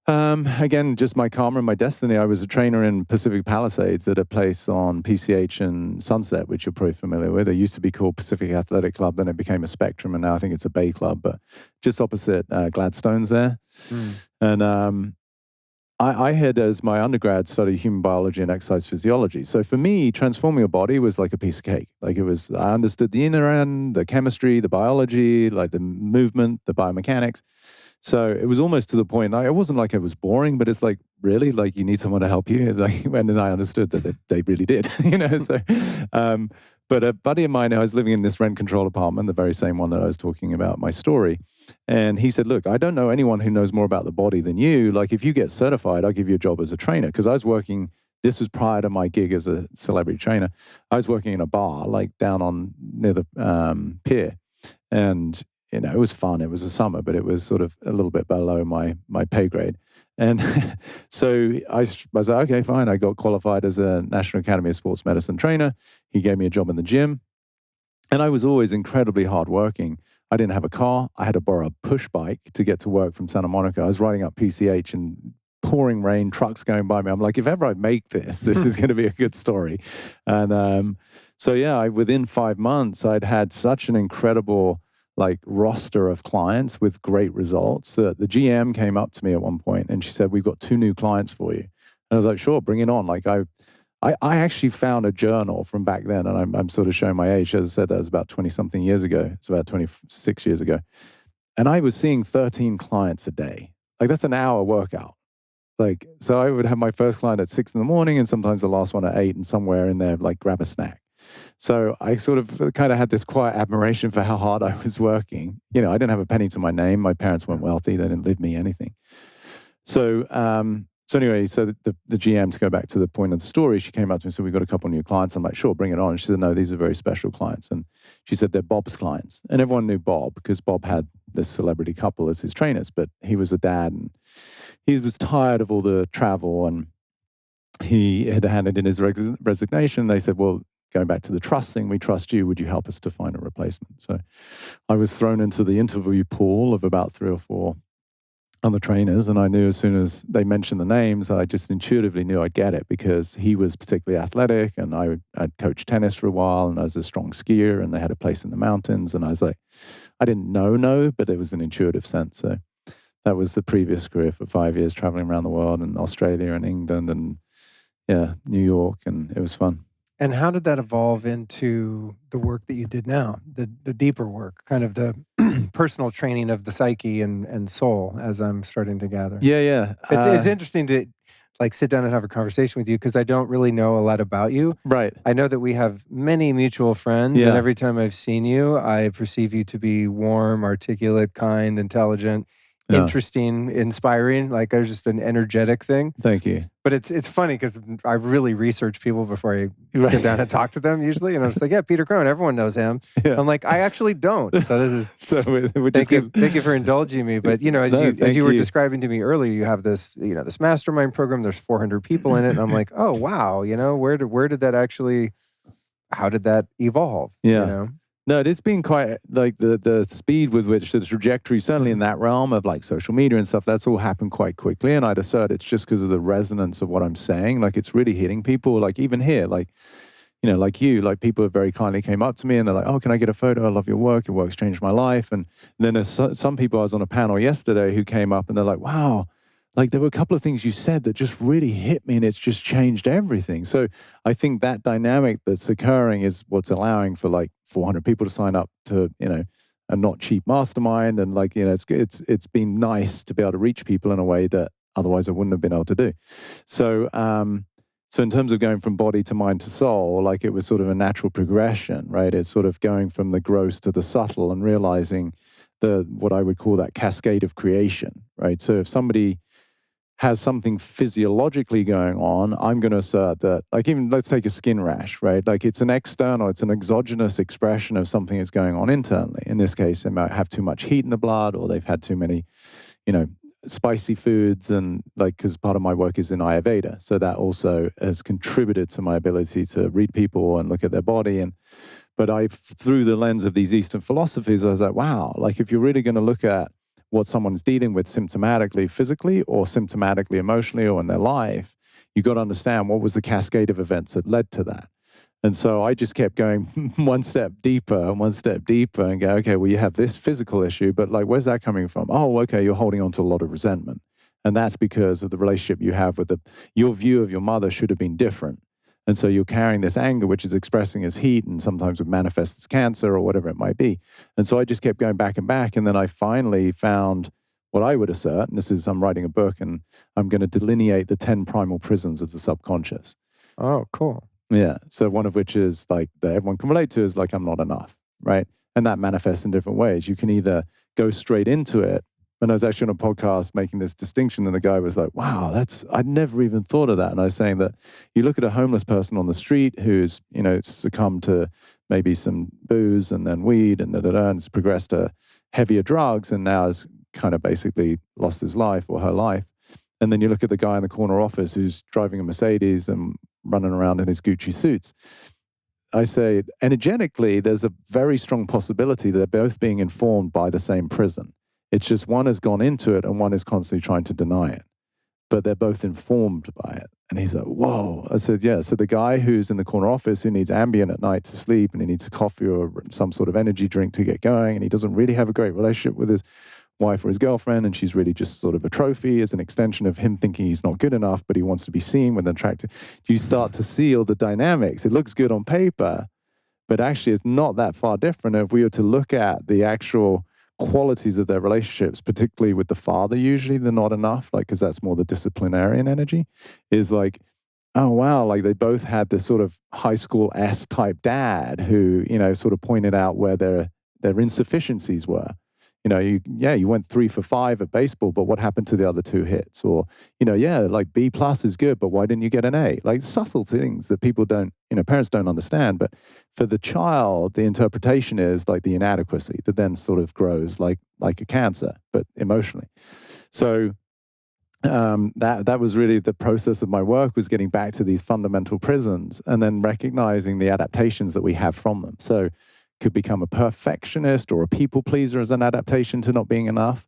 Again, just my karma and my destiny. I was a trainer in Pacific Palisades at a place on PCH and Sunset, which you're probably familiar with. It used to be called Pacific Athletic Club, then it became a Spectrum, and now I think it's a Bay Club, but just opposite Gladstone's there. And I had, as my undergrad, studied human biology and exercise physiology. So for me, transforming a body was like a piece of cake. Like I understood the inner end, the chemistry, the biology, like the movement, the biomechanics. So it was almost to the point, it wasn't like it was boring, but it's like, really? Like you need someone to help you? Like, and then I understood that they really did, So, but a buddy of mine, I was living in this rent-controlled apartment, the very same one that I was talking about, my story. And he said, look, I don't know anyone who knows more about the body than you. Like if you get certified, I'll give you a job as a trainer. Because I was working, this was prior to my gig as a celebrity trainer. I was working in a bar, like down near the pier. And it was fun. It was a summer, but it was sort of a little bit below my pay grade. And so I was like, okay, fine. I got qualified as a National Academy of Sports Medicine trainer. He gave me a job in the gym. And I was always incredibly hardworking. I didn't have a car. I had to borrow a push bike to get to work from Santa Monica. I was riding up PCH and pouring rain, trucks going by me. I'm like, if ever I make this is going to be a good story. And so, yeah, within 5 months, I'd had such an incredible roster of clients with great results. The GM came up to me at one point and she said, we've got 2 new clients for you. And I was like, sure, bring it on. I actually found a journal from back then, and I'm sort of showing my age. As I said, that was about 20-something years ago. It's about 26 years ago. And I was seeing 13 clients a day. That's an hour workout. So I would have my first client at 6 a.m. and sometimes the last one at 8, and somewhere in there, grab a snack. So I sort of kind of had this quiet admiration for how hard I was working. I didn't have a penny to my name. My parents weren't wealthy. They didn't leave me anything. So anyway, the GM, to go back to the point of the story, she came up to me and said, we've got a couple of new clients. I'm like, sure, bring it on. And she said, no, these are very special clients. And she said, they're Bob's clients. And everyone knew Bob because Bob had this celebrity couple as his trainers, but he was a dad and he was tired of all the travel and he had handed in his resignation. They said, well, going back to the trust thing, we trust you. Would you help us to find a replacement? So I was thrown into the interview pool of about 3 or 4 other trainers, and I knew as soon as they mentioned the names, I just intuitively knew I'd get it because he was particularly athletic, and I'd coached tennis for a while, and I was a strong skier, and they had a place in the mountains, and I was like, I didn't know, but there was an intuitive sense. So that was the previous career for 5 years, traveling around the world and Australia and England and New York, and it was fun. And how did that evolve into the work that you did now, the deeper work, kind of the personal training of the psyche and soul, as I'm starting to gather? Yeah. It's interesting to sit down and have a conversation with you because I don't really know a lot about you. Right. I know that we have many mutual friends, and every time I've seen you, I perceive you to be warm, articulate, kind, intelligent, interesting, inspiring. There's just an energetic thing. Thank you. But it's funny because I really research people before I sit down and talk to them usually. And I'm just like, yeah, Peter Crone, everyone knows him. Yeah. I'm like, I actually don't. So this is, thank you for indulging me. But as you were describing to me earlier, you have this, this mastermind program, there's 400 people in it. And I'm like, oh, wow. Where did that actually, how did that evolve? Yeah. No, it's been quite the speed with which the trajectory, certainly in that realm of social media and stuff, that's all happened quite quickly. And I'd assert it's just because of the resonance of what I'm saying. It's really hitting people. Even here, people have very kindly came up to me and they're like, oh, can I get a photo? I love your work. Your work's changed my life. And then there's some people, I was on a panel yesterday who came up and they're like, wow, there were a couple of things you said that just really hit me and it's just changed everything. So I think that dynamic that's occurring is what's allowing for 400 people to sign up to, a not cheap mastermind. And it's been nice to be able to reach people in a way that otherwise I wouldn't have been able to do. So, so in terms of going from body to mind to soul, it was sort of a natural progression, right? It's sort of going from the gross to the subtle and realizing what I would call that cascade of creation, right? So if somebody has something physiologically going on, I'm going to assert that, even let's take a skin rash, right? It's an external, it's an exogenous expression of something that's going on internally. In this case, they might have too much heat in the blood, or they've had too many, spicy foods, and because part of my work is in Ayurveda, so that also has contributed to my ability to read people and look at their body. But through the lens of these Eastern philosophies, I was like, wow, if you're really going to look at what someone's dealing with symptomatically physically or symptomatically emotionally or in their life, you got to understand what was the cascade of events that led to that. And so I just kept going one step deeper and go, okay, well, you have this physical issue, but where's that coming from? Oh, okay, you're holding on to a lot of resentment. And that's because of the relationship you have with your view of your mother should have been different. And so you're carrying this anger, which is expressing as heat and sometimes would manifest as cancer or whatever it might be. And so I just kept going back and back. And then I finally found what I would assert, and I'm writing a book and I'm going to delineate the 10 primal prisons of the subconscious. Oh, cool. Yeah. So one of which is that everyone can relate to is I'm not enough, right? And that manifests in different ways. You can either go straight into it. And I was actually on a podcast making this distinction, and the guy was like, wow, I'd never even thought of that. And I was saying that you look at a homeless person on the street who's, succumbed to maybe some booze and then weed and and has progressed to heavier drugs and now has kind of basically lost his life or her life. And then you look at the guy in the corner office who's driving a Mercedes and running around in his Gucci suits. I say, energetically, there's a very strong possibility that they're both being informed by the same prison. It's just one has gone into it and one is constantly trying to deny it. But they're both informed by it. And he's like, whoa. I said, yeah. So the guy who's in the corner office who needs Ambien at night to sleep and he needs a coffee or some sort of energy drink to get going, and he doesn't really have a great relationship with his wife or his girlfriend, and she's really just sort of a trophy as an extension of him thinking he's not good enough, but he wants to be seen with attractive. You start to see all the dynamics. It looks good on paper, but actually it's not that far different if we were to look at the actual qualities of their relationships, particularly with the father. Usually they're not enough, like, because that's more the disciplinarian energy, is like, oh wow, like they both had this sort of high school S type dad who, you know, sort of pointed out where their insufficiencies were. You know, you went 3 for 5 at baseball, but what happened to the other 2 hits? Or, you know, yeah, like B+ is good, but why didn't you get an A? Like subtle things that people don't, you know, parents don't understand. But for the child, the interpretation is like the inadequacy that then sort of grows like a cancer, but emotionally. So that was really the process of my work, was getting back to these fundamental prisons and then recognizing the adaptations that we have from them. So could become a perfectionist or a people pleaser as an adaptation to not being enough.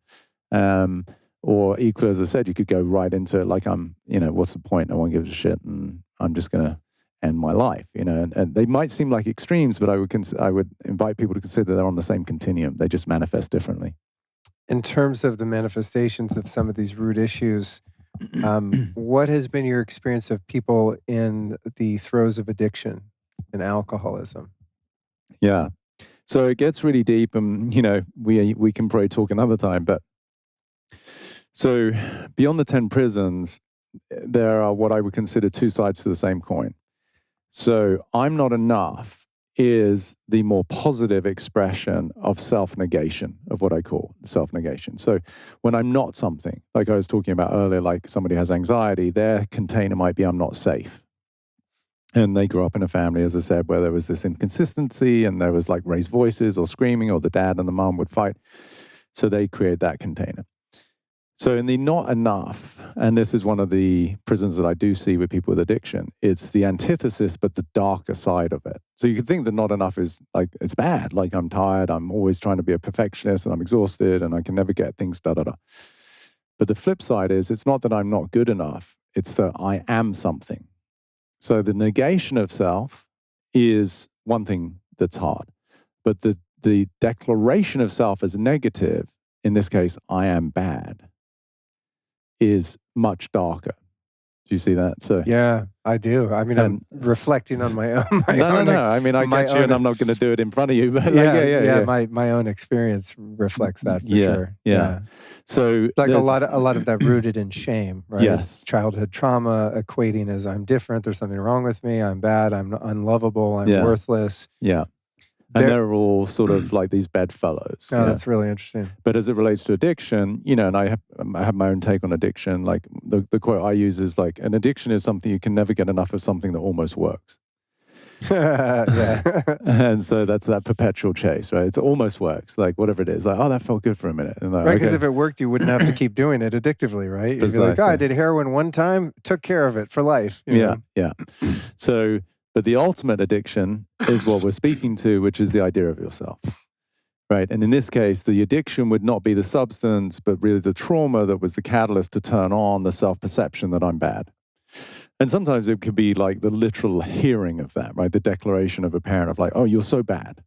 Or equally, as I said, you could go right into it like, I'm, you know, what's the point? No one gives a shit and I'm just going to end my life, you know. And they might seem like extremes, but I would invite people to consider they're on the same continuum. They just manifest differently. In terms of the manifestations of some of these root issues, what has been your experience of people in the throes of addiction and alcoholism? Yeah. So it gets really deep, and, you know, we can probably talk another time, but so beyond the 10 prisons, there are what I would consider 2 sides to the same coin. So I'm not enough is the more positive expression of self-negation, of what I call self-negation. So when I'm not something, like I was talking about earlier, like somebody has anxiety, their container might be I'm not safe. And they grew up in a family, as I said, where there was this inconsistency and there was like raised voices or screaming, or the dad and the mom would fight. So they create that container. So in the not enough, and this is one of the prisons that I do see with people with addiction, it's the antithesis, but the darker side of it. So you could think that not enough is like, it's bad. Like I'm tired, I'm always trying to be a perfectionist and I'm exhausted and I can never get things, da-da-da. But the flip side is, it's not that I'm not good enough, it's that I am something. So the negation of self is one thing that's hard. But the declaration of self as negative, in this case, I am bad, is much darker. Do you see that? So yeah, I do. I mean, I'm reflecting on my own. No. I mean, I get you, and I'm not going to do it in front of you. But yeah. My own experience reflects that for sure. Yeah. So it's like a lot of that rooted in shame, right? Yes. Childhood trauma equating as I'm different. There's something wrong with me. I'm bad. I'm unlovable. I'm worthless. Yeah. And they're all sort of like these bedfellows. Oh, that's really interesting. But as it relates to addiction, you know, and I have my own take on addiction. Like the quote I use is like, an addiction is something you can never get enough of, something that almost works. Yeah. And so that's that perpetual chase, right? It almost works, like whatever it is. Like, oh, that felt good for a minute. And like, right, because if it worked, you wouldn't have to keep doing it addictively, right? You'd be like, oh, I did heroin one time, took care of it for life. You know? Yeah. So, but the ultimate addiction is what we're speaking to, which is the idea of yourself, right? And in this case, the addiction would not be the substance, but really the trauma that was the catalyst to turn on the self-perception that I'm bad. And sometimes it could be like the literal hearing of that, right? The declaration of a parent of like, oh, you're so bad.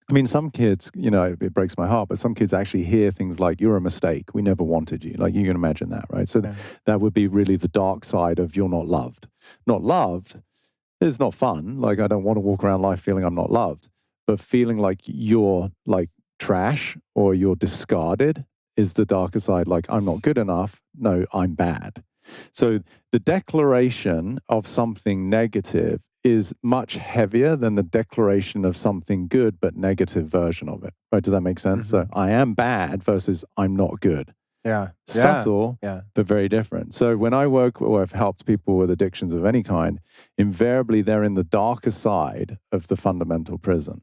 I mean, some kids, you know, it breaks my heart, but some kids actually hear things like, you're a mistake. We never wanted you. Like, you can imagine that, right? So that would be really the dark side of you're not loved. Not loved is not fun. Like, I don't want to walk around life feeling I'm not loved, but feeling like you're like trash or you're discarded is the darker side. Like, I'm not good enough. No, I'm bad. So the declaration of something negative is much heavier than the declaration of something good but negative version of it. Right? Does that make sense? Mm-hmm. So I am bad versus I'm not good. Yeah. Subtle, but very different. So when I work or I've helped people with addictions of any kind, invariably they're in the darker side of the fundamental prison.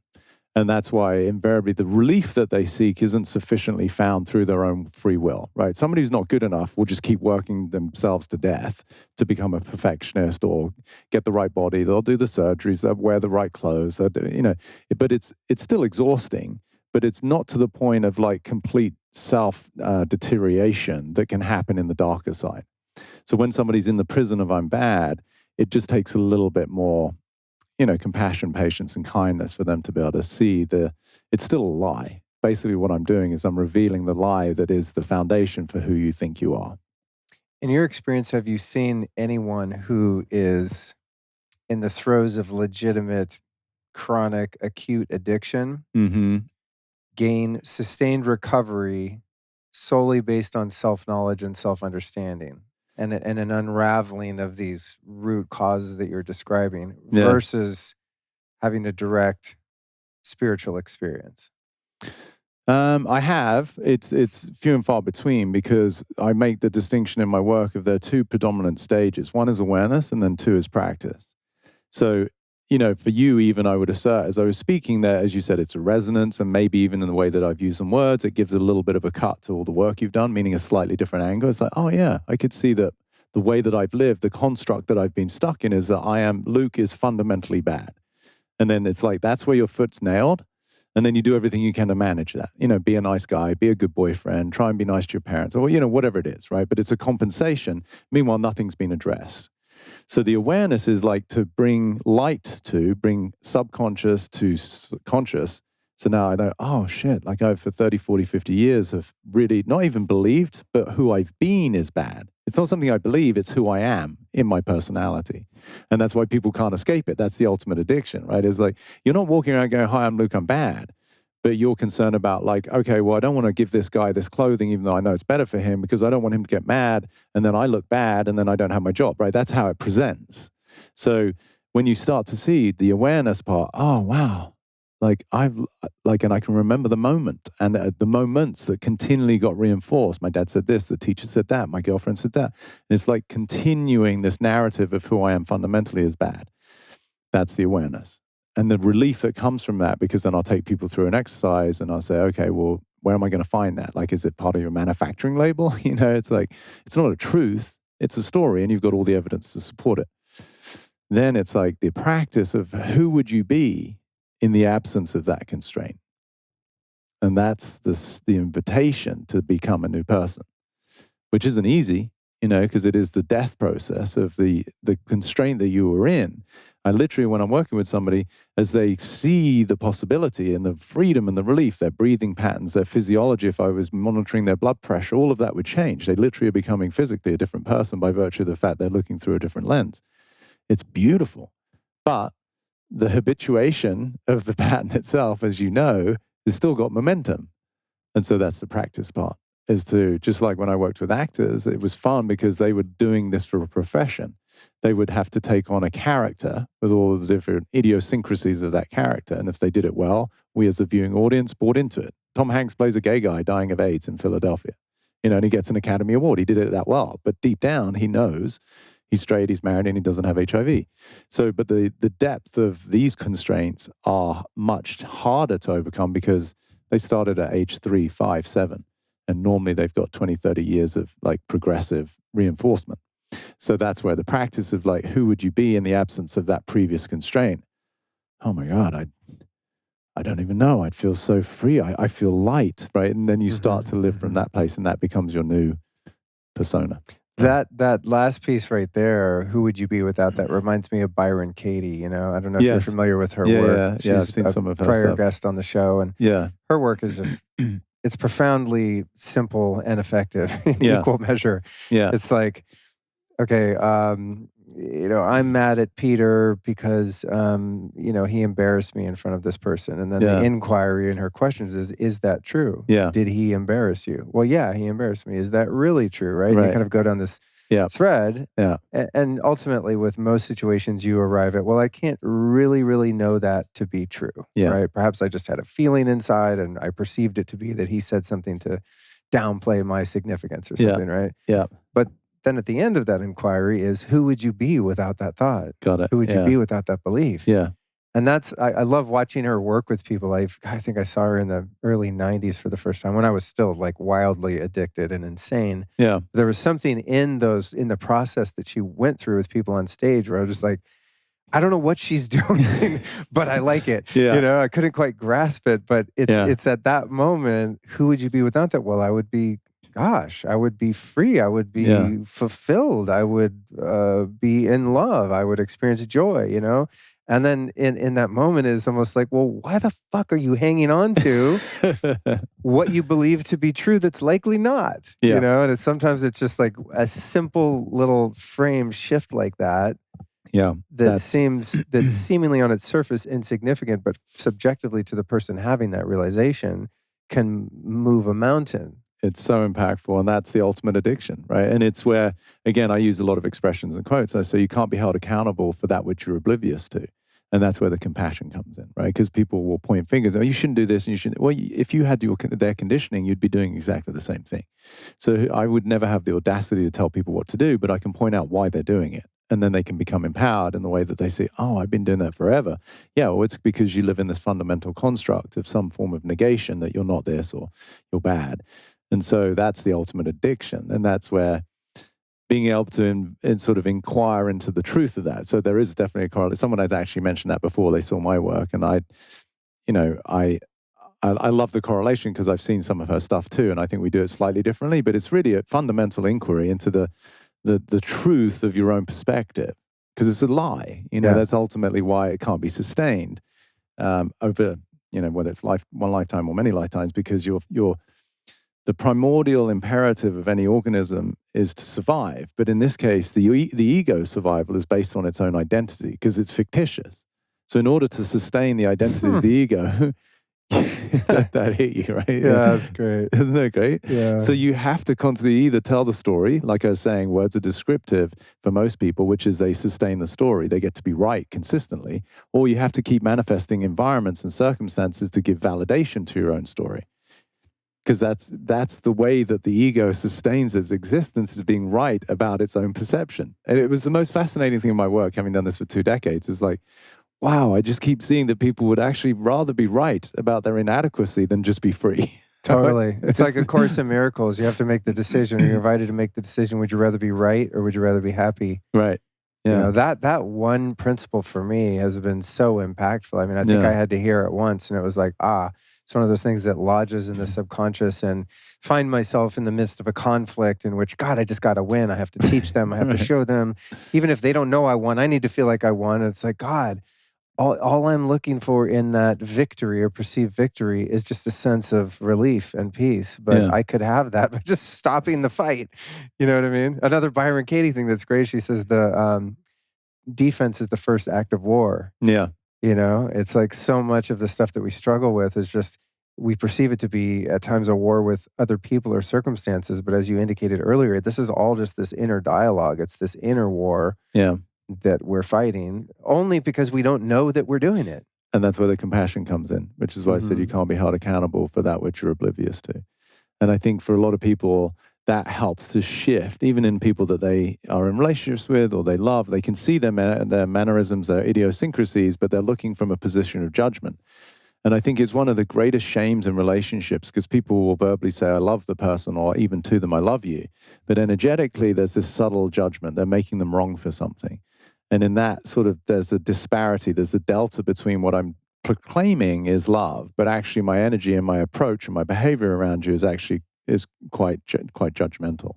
And that's why invariably the relief that they seek isn't sufficiently found through their own free will, right? Somebody who's not good enough will just keep working themselves to death to become a perfectionist or get the right body. They'll do the surgeries, they'll wear the right clothes, but it's still exhausting, but it's not to the point of like complete self deterioration that can happen in the darker side. So when somebody's in the prison of I'm bad, it just takes a little bit more, compassion, patience, and kindness for them to be able to see it's still a lie. Basically, what I'm doing is I'm revealing the lie that is the foundation for who you think you are. In your experience, have you seen anyone who is in the throes of legitimate, chronic, acute addiction gain sustained recovery solely based on self-knowledge and self-understanding? And an unraveling of these root causes that you're describing versus having a direct spiritual experience? I have. It's few and far between because I make the distinction in my work of there are two predominant stages. One is awareness and then two is practice. So, for you even, I would assert, as I was speaking there, as you said, it's a resonance, and maybe even in the way that I've used some words, it gives a little bit of a cut to all the work you've done, meaning a slightly different angle. It's like, oh yeah, I could see that the way that I've lived, the construct that I've been stuck in is that Luke is fundamentally bad. And then it's like, that's where your foot's nailed. And then you do everything you can to manage that. Be a nice guy, be a good boyfriend, try and be nice to your parents, or, whatever it is, right? But it's a compensation. Meanwhile, nothing's been addressed. So the awareness is like to bring light to, bring subconscious to conscious. So now I know, oh shit, like I've for 30, 40, 50 years have really not even believed, but who I've been is bad. It's not something I believe, it's who I am in my personality. And that's why people can't escape it. That's the ultimate addiction, right? It's like, you're not walking around going, hi, I'm Luke, I'm bad. But you're concerned about like, okay, well, I don't want to give this guy this clothing, even though I know it's better for him, because I don't want him to get mad and then I look bad and then I don't have my job, right? That's how it presents. So when you start to see the awareness part, oh, wow. And I can remember the moment and the moments that continually got reinforced. My dad said this, the teacher said that, my girlfriend said that. And it's like continuing this narrative of who I am fundamentally is bad. That's the awareness. And the relief that comes from that, because then I'll take people through an exercise and I'll say, okay, well, where am I going to find that? Like, is it part of your manufacturing label? It's like, it's not a truth, it's a story and you've got all the evidence to support it. Then it's like the practice of who would you be in the absence of that constraint? And that's the invitation to become a new person, which isn't easy, because it is the death process of the constraint that you were in. I literally, when I'm working with somebody, as they see the possibility and the freedom and the relief, their breathing patterns, their physiology, if I was monitoring their blood pressure, all of that would change. They literally are becoming physically a different person by virtue of the fact they're looking through a different lens. It's beautiful. But the habituation of the pattern itself, as you know, has still got momentum. And so that's the practice part, is to, just like when I worked with actors, it was fun because they were doing this for a profession. They would have to take on a character with all the different idiosyncrasies of that character. And if they did it well, we as a viewing audience bought into it. Tom Hanks plays a gay guy dying of AIDS in Philadelphia, and he gets an Academy Award. He did it that well. But deep down, he knows he's straight, he's married, and he doesn't have HIV. So, but the depth of these constraints are much harder to overcome because they started at age 3, 5, 7. And normally they've got 20, 30 years of like progressive reinforcement. So that's where the practice of like, who would you be in the absence of that previous constraint? Oh my God, I don't even know. I'd feel so free. I feel light, right? And then you start to live from that place and that becomes your new persona. That last piece right there, who would you be without that, reminds me of Byron Katie. I don't know if you're familiar with her work. She's I've seen some of her prior stuff. Guest on the show. And her work is just, it's profoundly simple and effective in equal measure. Yeah. It's like, okay, I'm mad at Peter because, he embarrassed me in front of this person. And then the inquiry in her questions is that true? Yeah. Did he embarrass you? Well, yeah, he embarrassed me. Is that really true? Right? You kind of go down this thread. Yeah. And ultimately, with most situations, you arrive at, well, I can't really, really know that to be true. Yeah. Right? Perhaps I just had a feeling inside and I perceived it to be that he said something to downplay my significance or something, right? Yeah. But then at the end of that inquiry is, who would you be without that thought? Got it. Who would you be without that belief? Yeah. And I love watching her work with people. I think I saw her in the early 90s for the first time when I was still like wildly addicted and insane. Yeah. There was something in the process that she went through with people on stage where I was just like, I don't know what she's doing, but I like it. Yeah. I couldn't quite grasp it, but it's at that moment, who would you be without that? Well, I would be free. I would be fulfilled. I would be in love. I would experience joy, And then in that moment is almost like, well, why the fuck are you hanging on to what you believe to be true that's likely not? And sometimes it's just like a simple little frame shift like that. Yeah. That seemingly on its surface insignificant, but subjectively to the person having that realization can move a mountain. It's so impactful, and that's the ultimate addiction, right? And it's where, again, I use a lot of expressions and quotes. I say you can't be held accountable for that which you're oblivious to. And that's where the compassion comes in, right? Because people will point fingers. Oh, you shouldn't do this and you shouldn't. Well, if you had their conditioning, you'd be doing exactly the same thing. So I would never have the audacity to tell people what to do, but I can point out why they're doing it. And then they can become empowered in the way that they say, oh, I've been doing that forever. Yeah, well, it's because you live in this fundamental construct of some form of negation that you're not this or you're bad. And so that's the ultimate addiction. And that's where being able to sort of inquire into the truth of that. So there is definitely a correlation. Someone has actually mentioned that before. They saw my work. And I love the correlation because I've seen some of her stuff too. And I think we do it slightly differently. But it's really a fundamental inquiry into the truth of your own perspective. Because it's a lie. That's ultimately why it can't be sustained over, whether it's one lifetime or many lifetimes, because the primordial imperative of any organism is to survive. But in this case, the ego's survival is based on its own identity because it's fictitious. So in order to sustain the identity of the ego, that hit you, right? Yeah, that's great. Isn't that great? Yeah. So you have to constantly either tell the story, like I was saying, words are descriptive for most people, which is they sustain the story. They get to be right consistently. Or you have to keep manifesting environments and circumstances to give validation to your own story. Because that's the way that the ego sustains its existence, is being right about its own perception. And it was the most fascinating thing in my work, having done this for 2 decades, is like, wow, I just keep seeing that people would actually rather be right about their inadequacy than just be free. Totally. It's like A Course in Miracles. You have to make the decision. You're invited to make the decision. Would you rather be right or would you rather be happy? Right. Yeah. That one principle for me has been so impactful. I mean, I think I had to hear it once and it was like, it's one of those things that lodges in the subconscious, and find myself in the midst of a conflict in which, God, I just got to win. I have to teach them. I have to show them. Even if they don't know I won, I need to feel like I won. And it's like, God, all I'm looking for in that victory or perceived victory is just a sense of relief and peace. But I could have that by just stopping the fight. You know what I mean? Another Byron Katie thing that's great. She says the defense is the first act of war. Yeah. It's like so much of the stuff that we struggle with is just, we perceive it to be at times a war with other people or circumstances. But as you indicated earlier, this is all just this inner dialogue. It's this inner war that we're fighting only because we don't know that we're doing it. And that's where the compassion comes in, which is why I said you can't be held accountable for that which you're oblivious to. And I think for a lot of people, that helps to shift, even in people that they are in relationships with or they love. They can see their mannerisms, their idiosyncrasies, but they're looking from a position of judgment. And I think it's one of the greatest shames in relationships, because people will verbally say, I love the person, or even to them, I love you. But energetically, there's this subtle judgment. They're making them wrong for something. And in that sort of, there's a disparity, there's a delta between what I'm proclaiming is love, but actually my energy and my approach and my behavior around you is quite judgmental.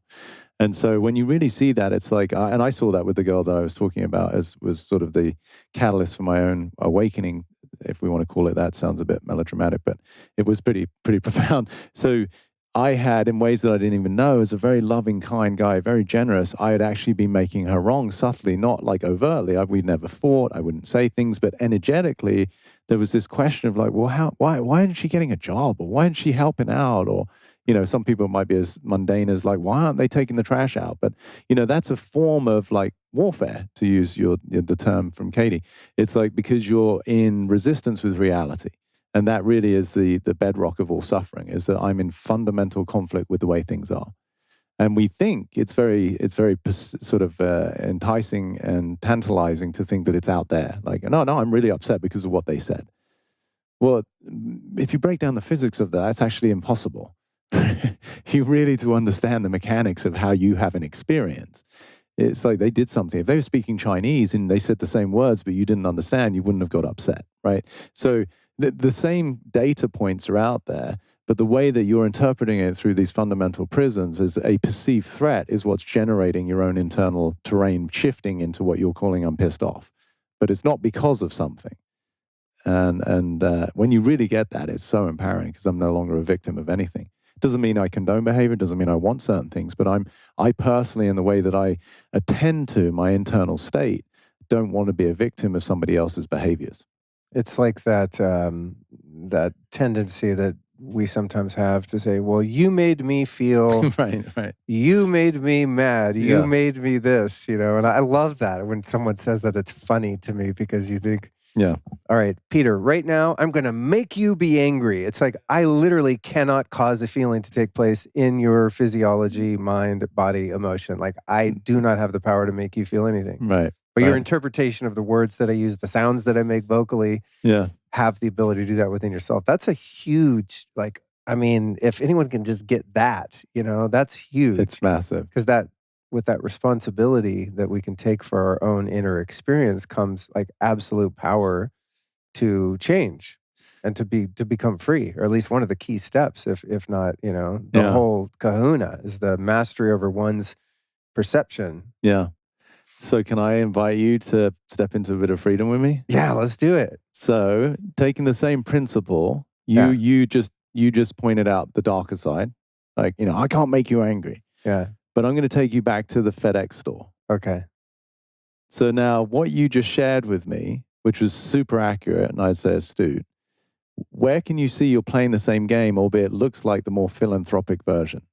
And so when you really see that, it's like, and I saw that with the girl that I was talking about, as was sort of the catalyst for my own awakening, if we want to call it that. Sounds a bit melodramatic, but it was pretty profound. So I had, in ways that I didn't even know, as a very loving, kind guy, very generous, I had actually been making her wrong subtly, not like overtly. We'd never fought. I wouldn't say things, but energetically, there was this question of like, well, why isn't she getting a job? Or why isn't she helping out? Or, some people might be as mundane as like, why aren't they taking the trash out? But, that's a form of like warfare, to use the term from Katie. It's like, because you're in resistance with reality. And that really is the bedrock of all suffering, is that I'm in fundamental conflict with the way things are. And we think it's very sort of enticing and tantalizing to think that it's out there. Like, no, I'm really upset because of what they said. Well, if you break down the physics of that, that's actually impossible. You really to understand the mechanics of how you have an experience. It's like they did something. If they were speaking Chinese and they said the same words, but you didn't understand, you wouldn't have got upset, right? So the same data points are out there, but the way that you're interpreting it through these fundamental prisms as a perceived threat is what's generating your own internal terrain shifting into what you're calling I'm pissed off. But it's not because of something. And when you really get that, it's so empowering because I'm no longer a victim of anything. It doesn't mean I condone behavior. It doesn't mean I want certain things. But I personally, in the way that I attend to my internal state, don't want to be a victim of somebody else's behaviors. It's like that that tendency that we sometimes have to say, well, you made me feel, right. You made me mad. You made me this, and I love that when someone says that. It's funny to me because you think, yeah. All right, Peter, right now, I'm going to make you be angry. It's like, I literally cannot cause a feeling to take place in your physiology, mind, body, emotion. Like, I do not have the power to make you feel anything. Right. But your interpretation of the words that I use, the sounds that I make vocally, have the ability to do that within yourself. That's a huge, if anyone can just get that, that's huge. It's massive. Because with that responsibility that we can take for our own inner experience comes like absolute power to change and to become free, or at least one of the key steps, if not, the whole kahuna is the mastery over one's perception. Yeah. So can I invite you to step into a bit of freedom with me? Yeah, let's do it. So taking the same principle, you just pointed out the darker side. Like, I can't make you angry. Yeah. But I'm going to take you back to the FedEx store. Okay. So now what you just shared with me, which was super accurate and I'd say astute, where can you see you're playing the same game, albeit looks like the more philanthropic version?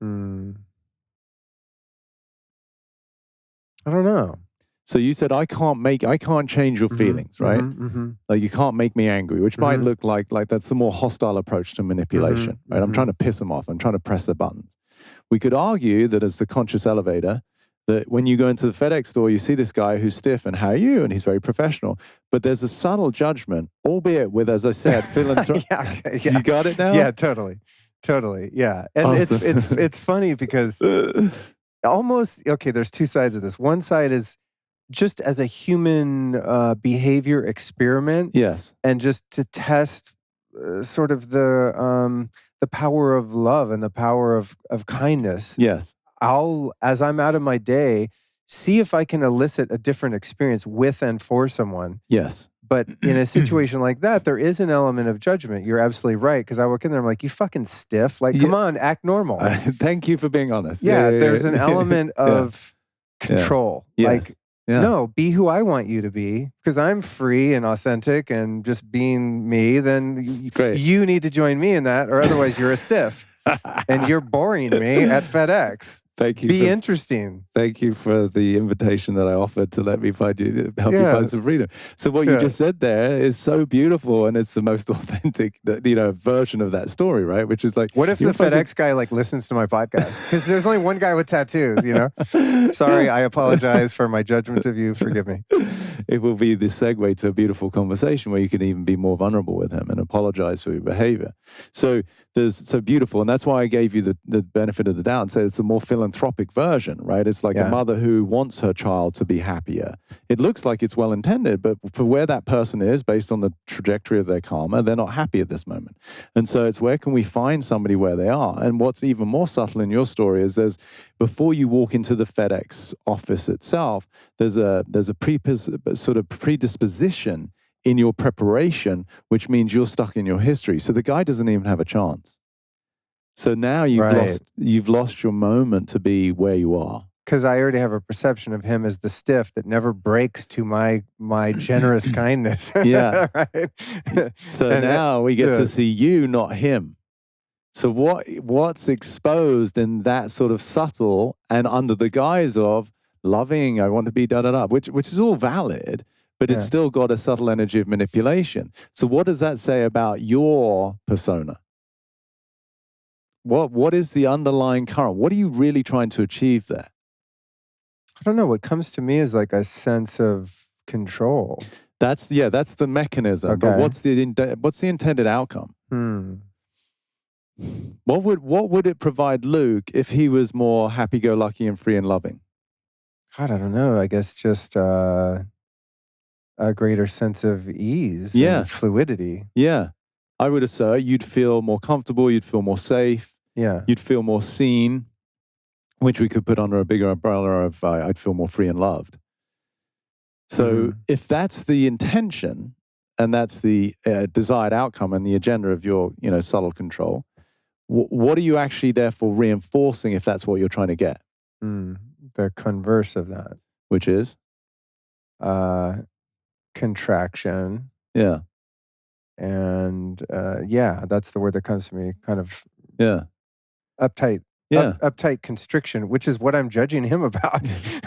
I don't know. So you said, I can't change your feelings, right? Like you can't make me angry, which might look like that's a more hostile approach to manipulation, right? I'm trying to piss them off. I'm trying to press their buttons. We could argue that as the conscious elevator, that when you go into the FedEx store, you see this guy who's stiff and how are you? And he's very professional. But there's a subtle judgment, albeit with, as I said, philanthropy. You got it now? Yeah, totally. Yeah. And awesome. it's funny because almost, there's two sides of this. One side is just as a human behavior experiment. Yes. And just to test sort of the power of love and the power of kindness. Yes. As I'm out of my day, see if I can elicit a different experience with and for someone. Yes. But in a situation like that, there is an element of judgment. You're absolutely right. Because I walk in there, I'm like, you fucking stiff. Like, come on, act normal. Thank you for being honest. Yeah, there's an element of control. Yes. Like, no, be who I want you to be. Because I'm free and authentic and just being me. Then you need to join me in that, or otherwise you're a stiff. And you're boring me at FedEx. Thank you. Be interesting. Thank you for the invitation that I offered to let me help you find some freedom. So what you just said there is so beautiful, and it's the most authentic, version of that story, right? Which is like, what if the FedEx guy listens to my podcast? Because there's only one guy with tattoos, Sorry, I apologize for my judgment of you. Forgive me. It will be the segue to a beautiful conversation where you can even be more vulnerable with him and apologize for your behavior. So beautiful, and that's why I gave you the benefit of the doubt and said it's a more philanthropic version, right? It's like a mother who wants her child to be happier. It looks like it's well intended, but for where that person is based on the trajectory of their karma, they're not happy at this moment. And so it's where can we find somebody where they are? And what's even more subtle in your story is before you walk into the FedEx office itself, there's a predisposition in your preparation, which means you're stuck in your history. So the guy doesn't even have a chance. So now you've lost your moment to be where you are. Because I already have a perception of him as the stiff that never breaks to my generous kindness. Yeah. Right? So now we get to see you, not him. So what's exposed in that sort of subtle and under the guise of loving, I want to be da-da-da, which is all valid, but it's still got a subtle energy of manipulation. So what does that say about your persona? What is the underlying current? What are you really trying to achieve there? I don't know. What comes to me is like a sense of control. That's the mechanism. Okay. But what's the intended outcome? What would it provide Luke if he was more happy-go-lucky and free and loving? God, I don't know. I guess just a greater sense of ease Yeah. and fluidity. Yeah. I would assert you'd feel more comfortable, you'd feel more safe, Yeah. you'd feel more seen, which we could put under a bigger umbrella of I'd feel more free and loved. So if that's the intention and that's the desired outcome and the agenda of your, subtle control, what are you actually therefore reinforcing if that's what you're trying to get? The converse of that. Which is? Contraction. Yeah. And that's the word that comes to me. Kind of uptight. Yeah. Uptight constriction, which is what I'm judging him about.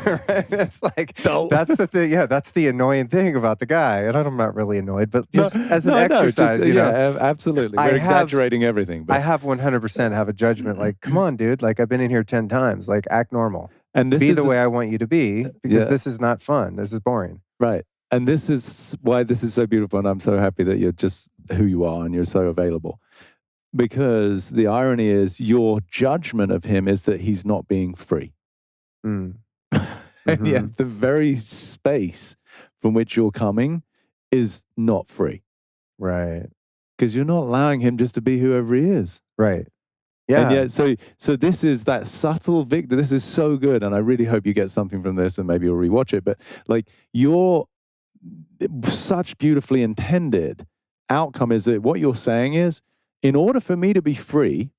Right? It's like, that's the thing. Yeah, that's the annoying thing about the guy. And I'm not really annoyed, but just as an exercise, absolutely. We're exaggerating everything. But I have 100% have a judgment. Like, come on, dude. Like, I've been in here 10 times. Like, act normal. And be the way I want you to be, because this is not fun. This is boring. Right. And this is why this is so beautiful. And I'm so happy that you're just who you are and you're so available. Because the irony is your judgment of him is that he's not being free. And yet the very space from which you're coming is not free. Right. Because you're not allowing him just to be whoever he is. Right. Yeah. And yet, so this is that subtle victory. This is so good. And I really hope you get something from this and maybe you'll rewatch it. But like your such beautifully intended outcome is that what you're saying is, in order for me to be free,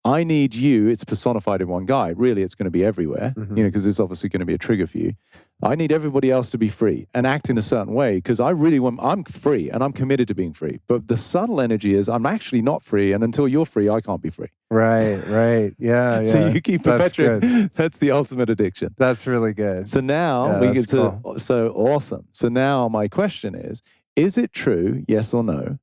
I need you. It's personified in one guy. Really, it's going to be everywhere, because it's obviously going to be a trigger for you. I need everybody else to be free and act in a certain way because I'm free and I'm committed to being free. But the subtle energy is I'm actually not free. And until you're free, I can't be free. Right. Yeah. So you keep perpetuating. That's the ultimate addiction. That's really good. So now we get to, so awesome. So now my question is it true, yes or no,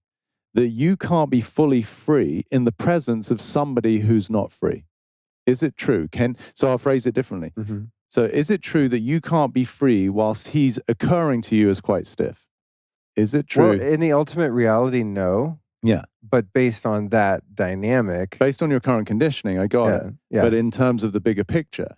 that you can't be fully free in the presence of somebody who's not free? Is it true? So I'll phrase it differently. So is it true that you can't be free whilst he's occurring to you as quite stiff? Is it true? Well, in the ultimate reality, no. Yeah. But based on that dynamic. Based on your current conditioning, I got it. Yeah. But in terms of the bigger picture,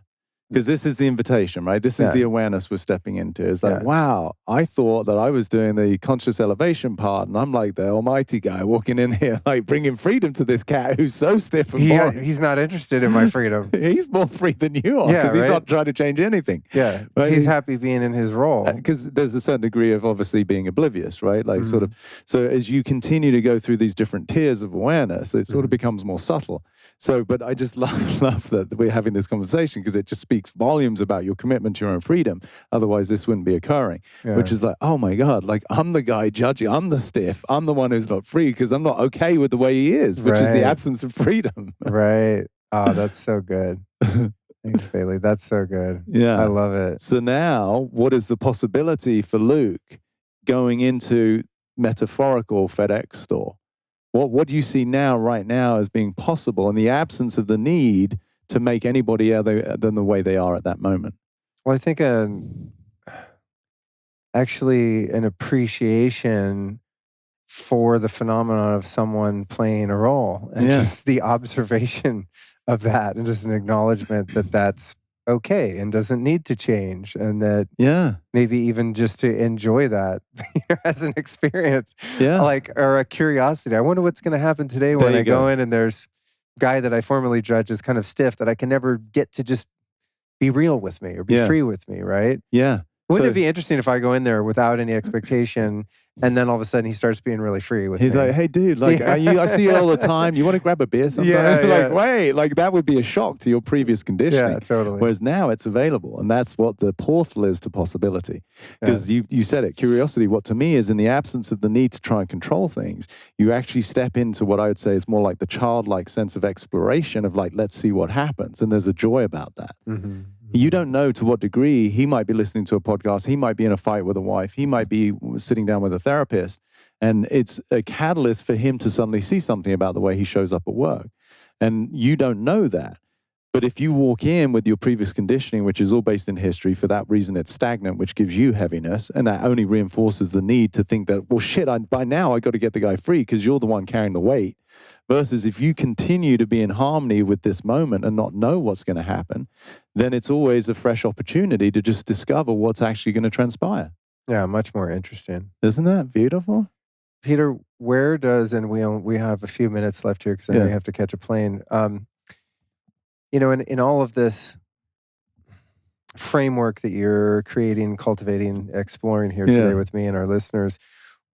because this is the invitation, right? This is the awareness we're stepping into. It's like, wow, I thought that I was doing the conscious elevation part, and I'm like the almighty guy walking in here, like bringing freedom to this cat who's so stiff and boring. He's not interested in my freedom. He's more free than you are because he's not trying to change anything. Yeah, right? He's happy being in his role. Because there's a certain degree of obviously being oblivious, right? Like sort of, so as you continue to go through these different tiers of awareness, it sort of becomes more subtle. So, but I just love that we're having this conversation because it just speaks volumes about your commitment to your own freedom. Otherwise, this wouldn't be occurring, which is like, oh my God, like I'm the guy judging, I'm the stiff, I'm the one who's not free because I'm not okay with the way he is, which is the absence of freedom. Right. Oh, that's so good. Thanks, Bailey. That's so good. Yeah. I love it. So now, what is the possibility for Luke going into metaphorical FedEx store? What do you see right now as being possible in the absence of the need to make anybody other than the way they are at that moment? Well, I think actually an appreciation for the phenomenon of someone playing a role and just the observation of that and just an acknowledgement that that's okay and doesn't need to change, and that maybe even just to enjoy that as an experience, like, or a curiosity. I wonder what's going to happen today when I go in and there's a guy that I formerly judge as kind of stiff that I can never get to just be real with me or be free with me, right? Yeah. Wouldn't it be interesting if I go in there without any expectation and then all of a sudden he starts being really free with me? He's like, hey, dude, like, I see you all the time. You want to grab a beer sometime? Like, wait, like that would be a shock to your previous conditioning. Yeah, totally. Whereas now it's available. And that's what the portal is to possibility. Because you said it, curiosity, what to me is in the absence of the need to try and control things, you actually step into what I would say is more like the childlike sense of exploration of like, let's see what happens. And there's a joy about that. You don't know to what degree he might be listening to a podcast. He might be in a fight with a wife. He might be sitting down with a therapist. And it's a catalyst for him to suddenly see something about the way he shows up at work. And you don't know that. But if you walk in with your previous conditioning, which is all based in history, for that reason it's stagnant, which gives you heaviness, and that only reinforces the need to think that, well, shit, by now I got to get the guy free because you're the one carrying the weight. Versus if you continue to be in harmony with this moment and not know what's going to happen, then it's always a fresh opportunity to just discover what's actually going to transpire. Yeah, much more interesting. Isn't that beautiful? Peter, where does, and we have a few minutes left here because I know you have to catch a plane. In all of this framework that you're creating, cultivating, exploring here today with me and our listeners,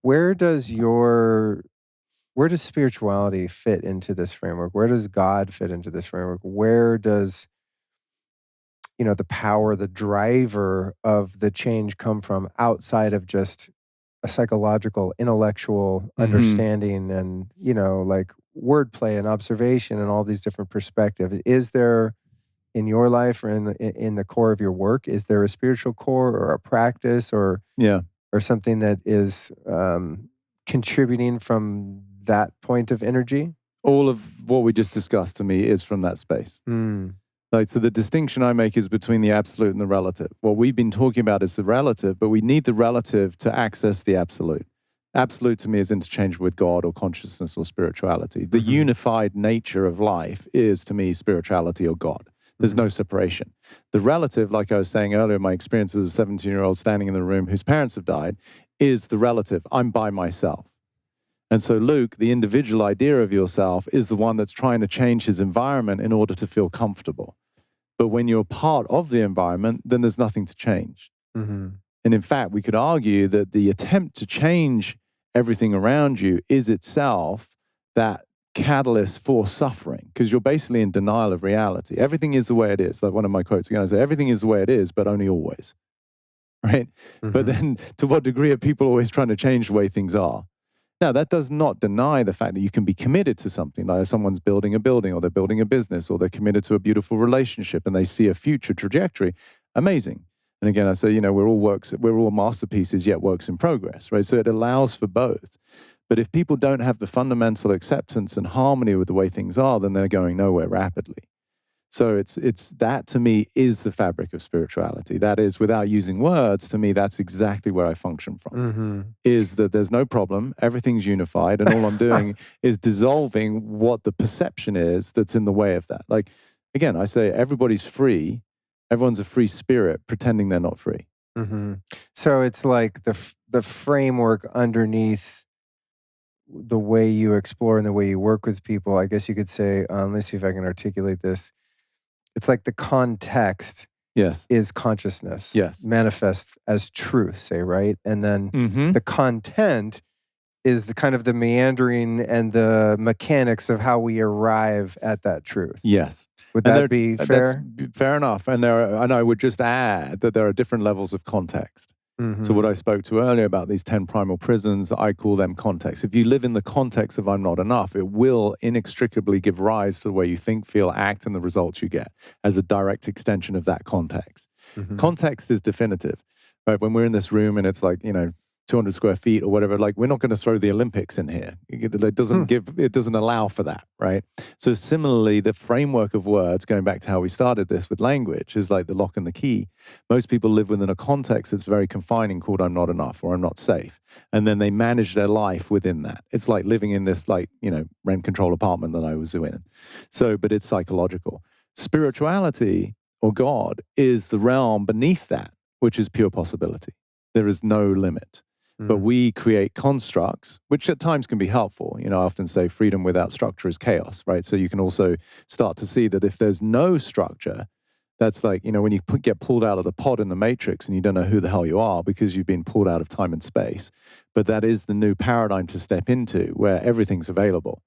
where does spirituality fit into this framework? Where does God fit into this framework? Where does, the power, the driver of the change come from outside of just a psychological, intellectual understanding and, like wordplay and observation and all these different perspectives? Is there, in your life or in the core of your work, is there a spiritual core or a practice or something that is contributing from that point of energy? All of what we just discussed to me is from that space. So the distinction I make is between the absolute and the relative. What we've been talking about is the relative, but we need the relative to access the absolute. Absolute to me is interchangeable with God or consciousness or spirituality. The unified nature of life is, to me, spirituality or God. There's no separation. The relative, like I was saying earlier, my experience as a 17-year-old standing in the room whose parents have died, is the relative. I'm by myself. And so Luke, the individual idea of yourself, is the one that's trying to change his environment in order to feel comfortable. But when you're part of the environment, then there's nothing to change. And in fact, we could argue that the attempt to change everything around you is itself that catalyst for suffering, because you're basically in denial of reality. Everything is the way it is. Like one of my quotes again, I say, everything is the way it is, but only always. Right? But then to what degree are people always trying to change the way things are? Now, that does not deny the fact that you can be committed to something, like someone's building a building or they're building a business or they're committed to a beautiful relationship and they see a future trajectory. Amazing. And again, I say, we're all masterpieces, yet works in progress, right? So it allows for both. But if people don't have the fundamental acceptance and harmony with the way things are, then they're going nowhere rapidly. So it's that, to me, is the fabric of spirituality. That is, without using words, to me, that's exactly where I function from. Is that there's no problem, everything's unified, and all I'm doing is dissolving what the perception is that's in the way of that. Like, again, I say everybody's free. Everyone's a free spirit pretending they're not free. So it's like the framework underneath the way you explore and the way you work with people. I guess you could say, let's see if I can articulate this. It's like the context is consciousness, manifest as truth, say, right? And then the content is the kind of the meandering and the mechanics of how we arrive at that truth. Yes. Would that be fair? That's fair enough. And I would just add that there are different levels of context. So what I spoke to earlier about these 10 primal prisons, I call them context. If you live in the context of I'm not enough, it will inextricably give rise to the way you think, feel, act, and the results you get as a direct extension of that context. Context is definitive, right? When we're in this room and it's like, 200 square feet or whatever, like we're not going to throw the Olympics in here. It doesn't allow for that, right? So similarly, the framework of words, going back to how we started this with language, is like the lock and the key. Most people live within a context that's very confining called I'm not enough or I'm not safe. And then they manage their life within that. It's like living in this rent control apartment that I was in. So, but it's psychological. Spirituality or God is the realm beneath that, which is pure possibility. There is no limit. But we create constructs, which at times can be helpful. I often say freedom without structure is chaos, right? So you can also start to see that if there's no structure, that's like, when you get pulled out of the pod in the Matrix and you don't know who the hell you are because you've been pulled out of time and space. But that is the new paradigm to step into where everything's available.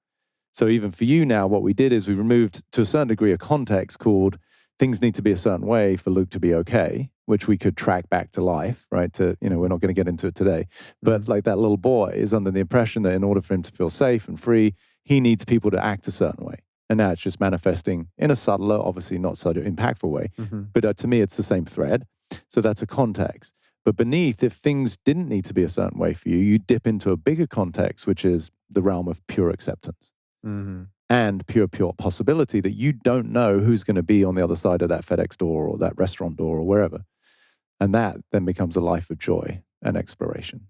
So even for you now, what we did is we removed to a certain degree a context called things need to be a certain way for Luke to be okay, which we could track back to life, right? We're not going to get into it today. But like that little boy is under the impression that in order for him to feel safe and free, he needs people to act a certain way. And now it's just manifesting in a subtler, obviously not so impactful way. But to me, it's the same thread. So that's a context. But beneath, if things didn't need to be a certain way for you, you dip into a bigger context, which is the realm of pure acceptance. and pure possibility that you don't know who's going to be on the other side of that FedEx door or that restaurant door or wherever. And that then becomes a life of joy and exploration.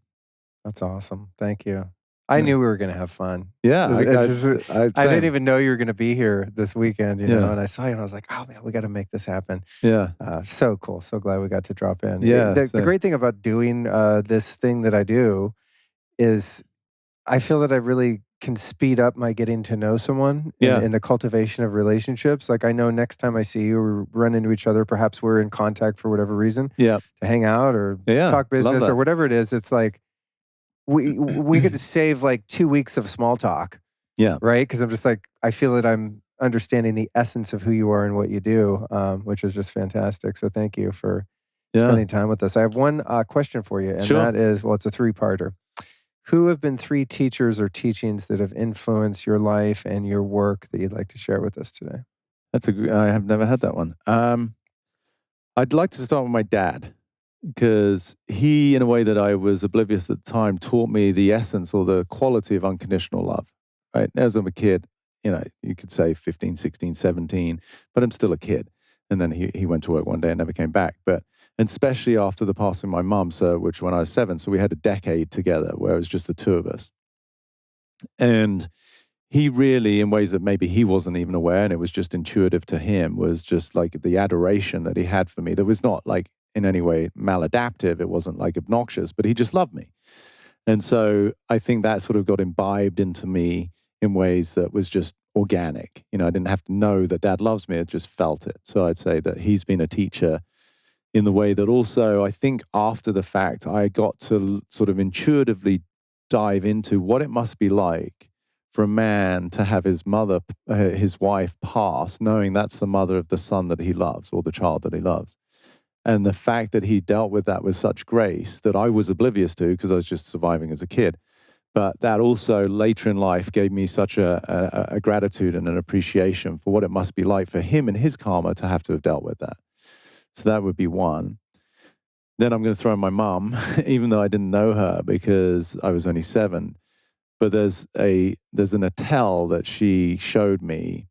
That's awesome. Thank you. I knew we were going to have fun. Yeah. I didn't even know you were going to be here this weekend, you know, and I saw you and I was like, oh man, we got to make this happen. Yeah. So cool. So glad we got to drop in. Yeah. The great thing about doing this thing that I do is I feel that I really can speed up my getting to know someone in the cultivation of relationships. Like I know next time I see you or run into each other, perhaps we're in contact for whatever reason, to hang out or talk business or whatever it is. It's like we get to save like 2 weeks of small talk. Yeah. Right? Because I'm just like, I feel that I'm understanding the essence of who you are and what you do, which is just fantastic. So thank you for spending time with us. I have one question for you, and that is, well, it's a three-parter. Who have been 3 teachers or teachings that have influenced your life and your work that you'd like to share with us today? I have never had that one. I'd like to start with my dad, because he, in a way that I was oblivious at the time, taught me the essence or the quality of unconditional love. Right? As I'm a kid, you know, you could say 15, 16, 17, but I'm still a kid. And then he went to work one day and never came back. But and especially after the passing of my mum, which when I was 7, so we had a decade together where it was just the 2 of us. And he really, in ways that maybe he wasn't even aware, and it was just intuitive to him, was just like the adoration that he had for me. That was not like in any way maladaptive. It wasn't like obnoxious, but he just loved me. And so I think that sort of got imbibed into me in ways that was just organic. You know, I didn't have to know that Dad loves me. I just felt it. So I'd say that he's been a teacher in the way that also, I think after the fact, I got to sort of intuitively dive into what it must be like for a man to have his mother, his wife pass, knowing that's the mother of the son that he loves or the child that he loves. And the fact that he dealt with that with such grace that I was oblivious to because I was just surviving as a kid. But that also later in life gave me such a gratitude and an appreciation for what it must be like for him and his karma to have dealt with that. So that would be one. Then I'm going to throw in my mum, even though I didn't know her because I was only 7. But there's an Attell that she showed me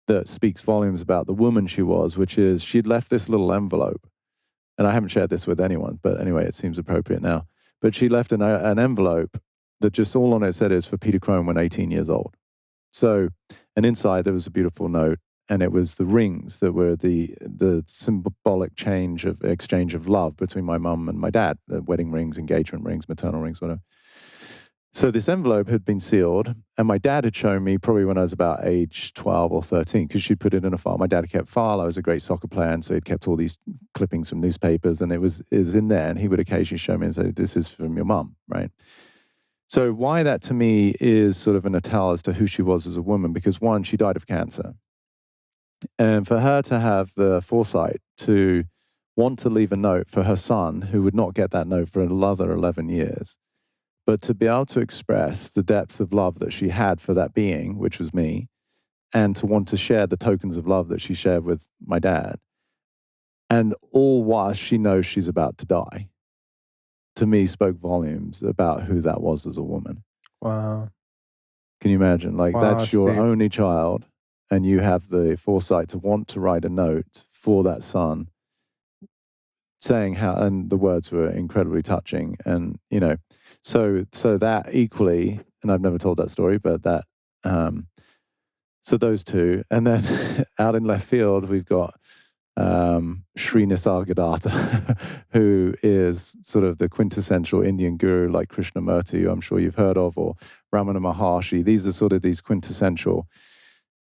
that speaks volumes about the woman she was, which is she'd left this little envelope. And I haven't shared this with anyone, but anyway, it seems appropriate now. But she left an envelope that just all on it said is for Peter Crone when 18 years old. So, and inside there was a beautiful note, and it was the rings that were the symbolic exchange of love between my mum and my dad, the wedding rings, engagement rings, maternal rings, whatever. So this envelope had been sealed, and my dad had shown me probably when I was about age 12 or 13, because she'd put it in a file. My dad kept file. I was a great soccer player, and so he'd kept all these clippings from newspapers, and it was in there, and he would occasionally show me and say, this is from your mum, right? So why that to me is sort of an Attell as to who she was as a woman, because one, she died of cancer. And for her to have the foresight to want to leave a note for her son, who would not get that note for another 11 years, but to be able to express the depths of love that she had for that being, which was me, and to want to share the tokens of love that she shared with my dad, and all while she knows she's about to die, to me spoke volumes about who that was as a woman. Wow. Can you imagine? Like, wow, that's your only child, and you have the foresight to want to write a note for that son, saying how, and the words were incredibly touching. And, you know, so that equally, and I've never told that story, but that, so those two. And then out in left field, we've got Srina Sargadatta, who is sort of the quintessential Indian guru like Krishnamurti, who I'm sure you've heard of, or Ramana Maharshi. These are sort of these quintessential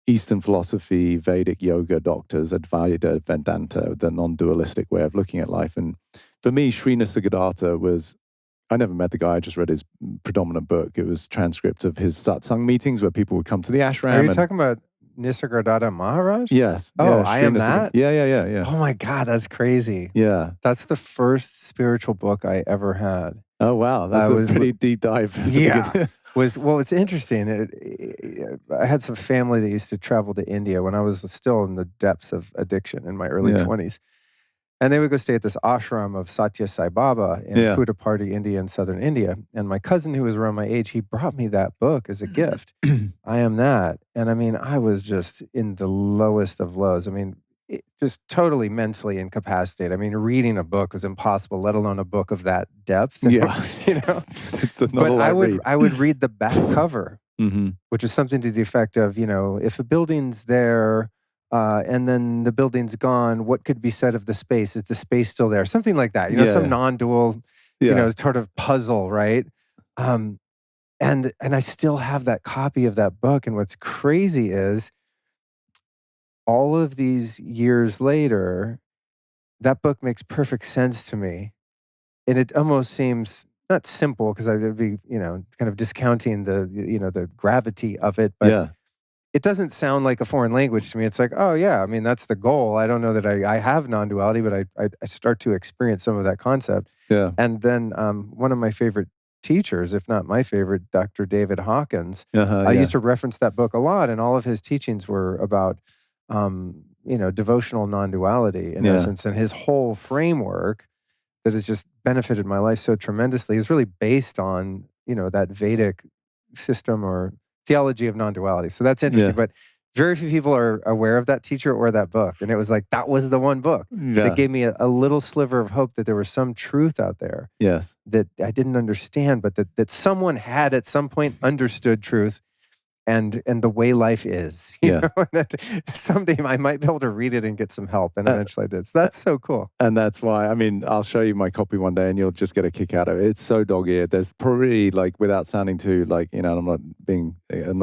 Eastern philosophy, Vedic yoga doctors, Advaita, Vedanta, the non-dualistic way of looking at life. And for me, Srina Sargadatta was, I never met the guy, I just read his predominant book. It was transcript of his satsang meetings where people would come to the ashram. Are you talking about Nisargadatta Maharaj? Yes. Oh, yeah, I am that? Yeah. Oh my God, that's crazy. Yeah. That's the first spiritual book I ever had. Oh, wow. That's a pretty deep dive. Yeah. Well, it's interesting. I had some family that used to travel to India when I was still in the depths of addiction in my early 20s. And they would go stay at this ashram of Satya Sai Baba in Puttaparthi, India, in southern India. And my cousin, who was around my age, he brought me that book as a gift. I Am That. And I mean, I was just in the lowest of lows. I mean, just totally mentally incapacitated. I mean, reading a book was impossible, let alone a book of that depth. Yeah. You know? It's a but novel I would read the back cover, which is something to the effect of, you know, if a building's there, and then the building's gone, what could be said of the space? Is the space still there? Something like that. You know, some non-dual, you know, sort of puzzle, right? And I still have that copy of that book. And what's crazy is all of these years later, that book makes perfect sense to me. And it almost seems not simple, because I would be, you know, kind of discounting the, you know, the gravity of it, but it doesn't sound like a foreign language to me. It's like, oh yeah, I mean, that's the goal. I don't know that I have non-duality, but I start to experience some of that concept. Yeah. And then one of my favorite teachers, if not my favorite, Dr. David Hawkins, I used to reference that book a lot, and all of his teachings were about, you know, devotional non-duality in essence, and his whole framework that has just benefited my life so tremendously is really based on, you know, that Vedic system or theology of non-duality. So that's interesting, but very few people are aware of that teacher or that book. And it was like, that was the one book that gave me a little sliver of hope that there was some truth out there that I didn't understand, but that someone had at some point understood truth and the way life is. You know, that someday I might be able to read it and get some help. And eventually I did. So that's so cool. And that's why, I mean, I'll show you my copy one day and you'll just get a kick out of it. It's so dog-eared. There's probably, like, without sounding too, like, you know, I'm not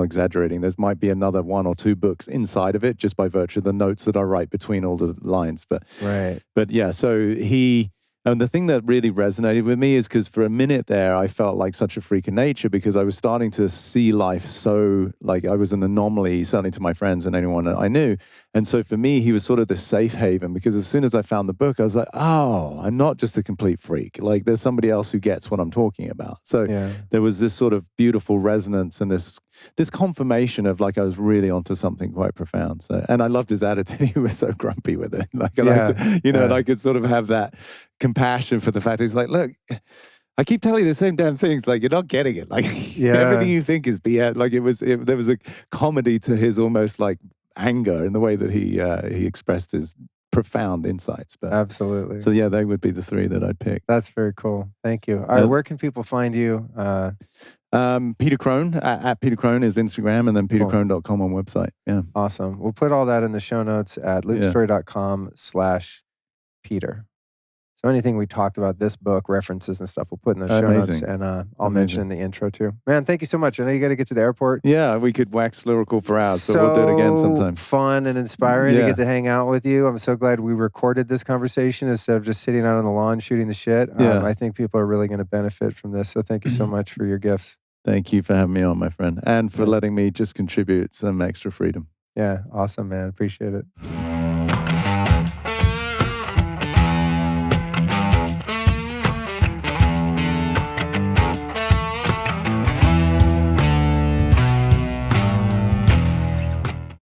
exaggerating. There's might be another 1 or 2 books inside of it just by virtue of the notes that I write between all the lines. But yeah, so and the thing that really resonated with me is because for a minute there, I felt like such a freak of nature, because I was starting to see life so, like, I was an anomaly, certainly to my friends and anyone that I knew. And so for me, he was sort of the safe haven, because as soon as I found the book, I was like, oh, I'm not just a complete freak. Like, there's somebody else who gets what I'm talking about. So there was this sort of beautiful resonance and this confirmation of, like, I was really onto something quite profound. So, and I loved his attitude. He was so grumpy with it. Like, I liked to, you know, and I could sort of have that compassion for the fact he's like, look, I keep telling you the same damn things. Like, you're not getting it. Like, everything you think is BS. Like, there was a comedy to his almost like anger in the way that he expressed his profound insights. But absolutely. So yeah, they would be the 3 that I'd pick. That's very cool. Thank you. All right, where can people find you? Peter Crone, at Peter Crone is Instagram, and then petercrone.com on website. Yeah. Awesome. We'll put all that in the show notes at loopstory.com/Peter. So anything we talked about, this book, references and stuff, we'll put in the show notes, and I'll mention in the intro too. Man, thank you so much. I know you got to get to the airport. Yeah, we could wax lyrical for hours, so we'll do it again sometime. Fun and inspiring to get to hang out with you. I'm so glad we recorded this conversation instead of just sitting out on the lawn shooting the shit. I think people are really going to benefit from this. So thank you so much for your gifts. Thank you for having me on, my friend, and for letting me just contribute some extra freedom. Yeah, awesome, man. Appreciate it.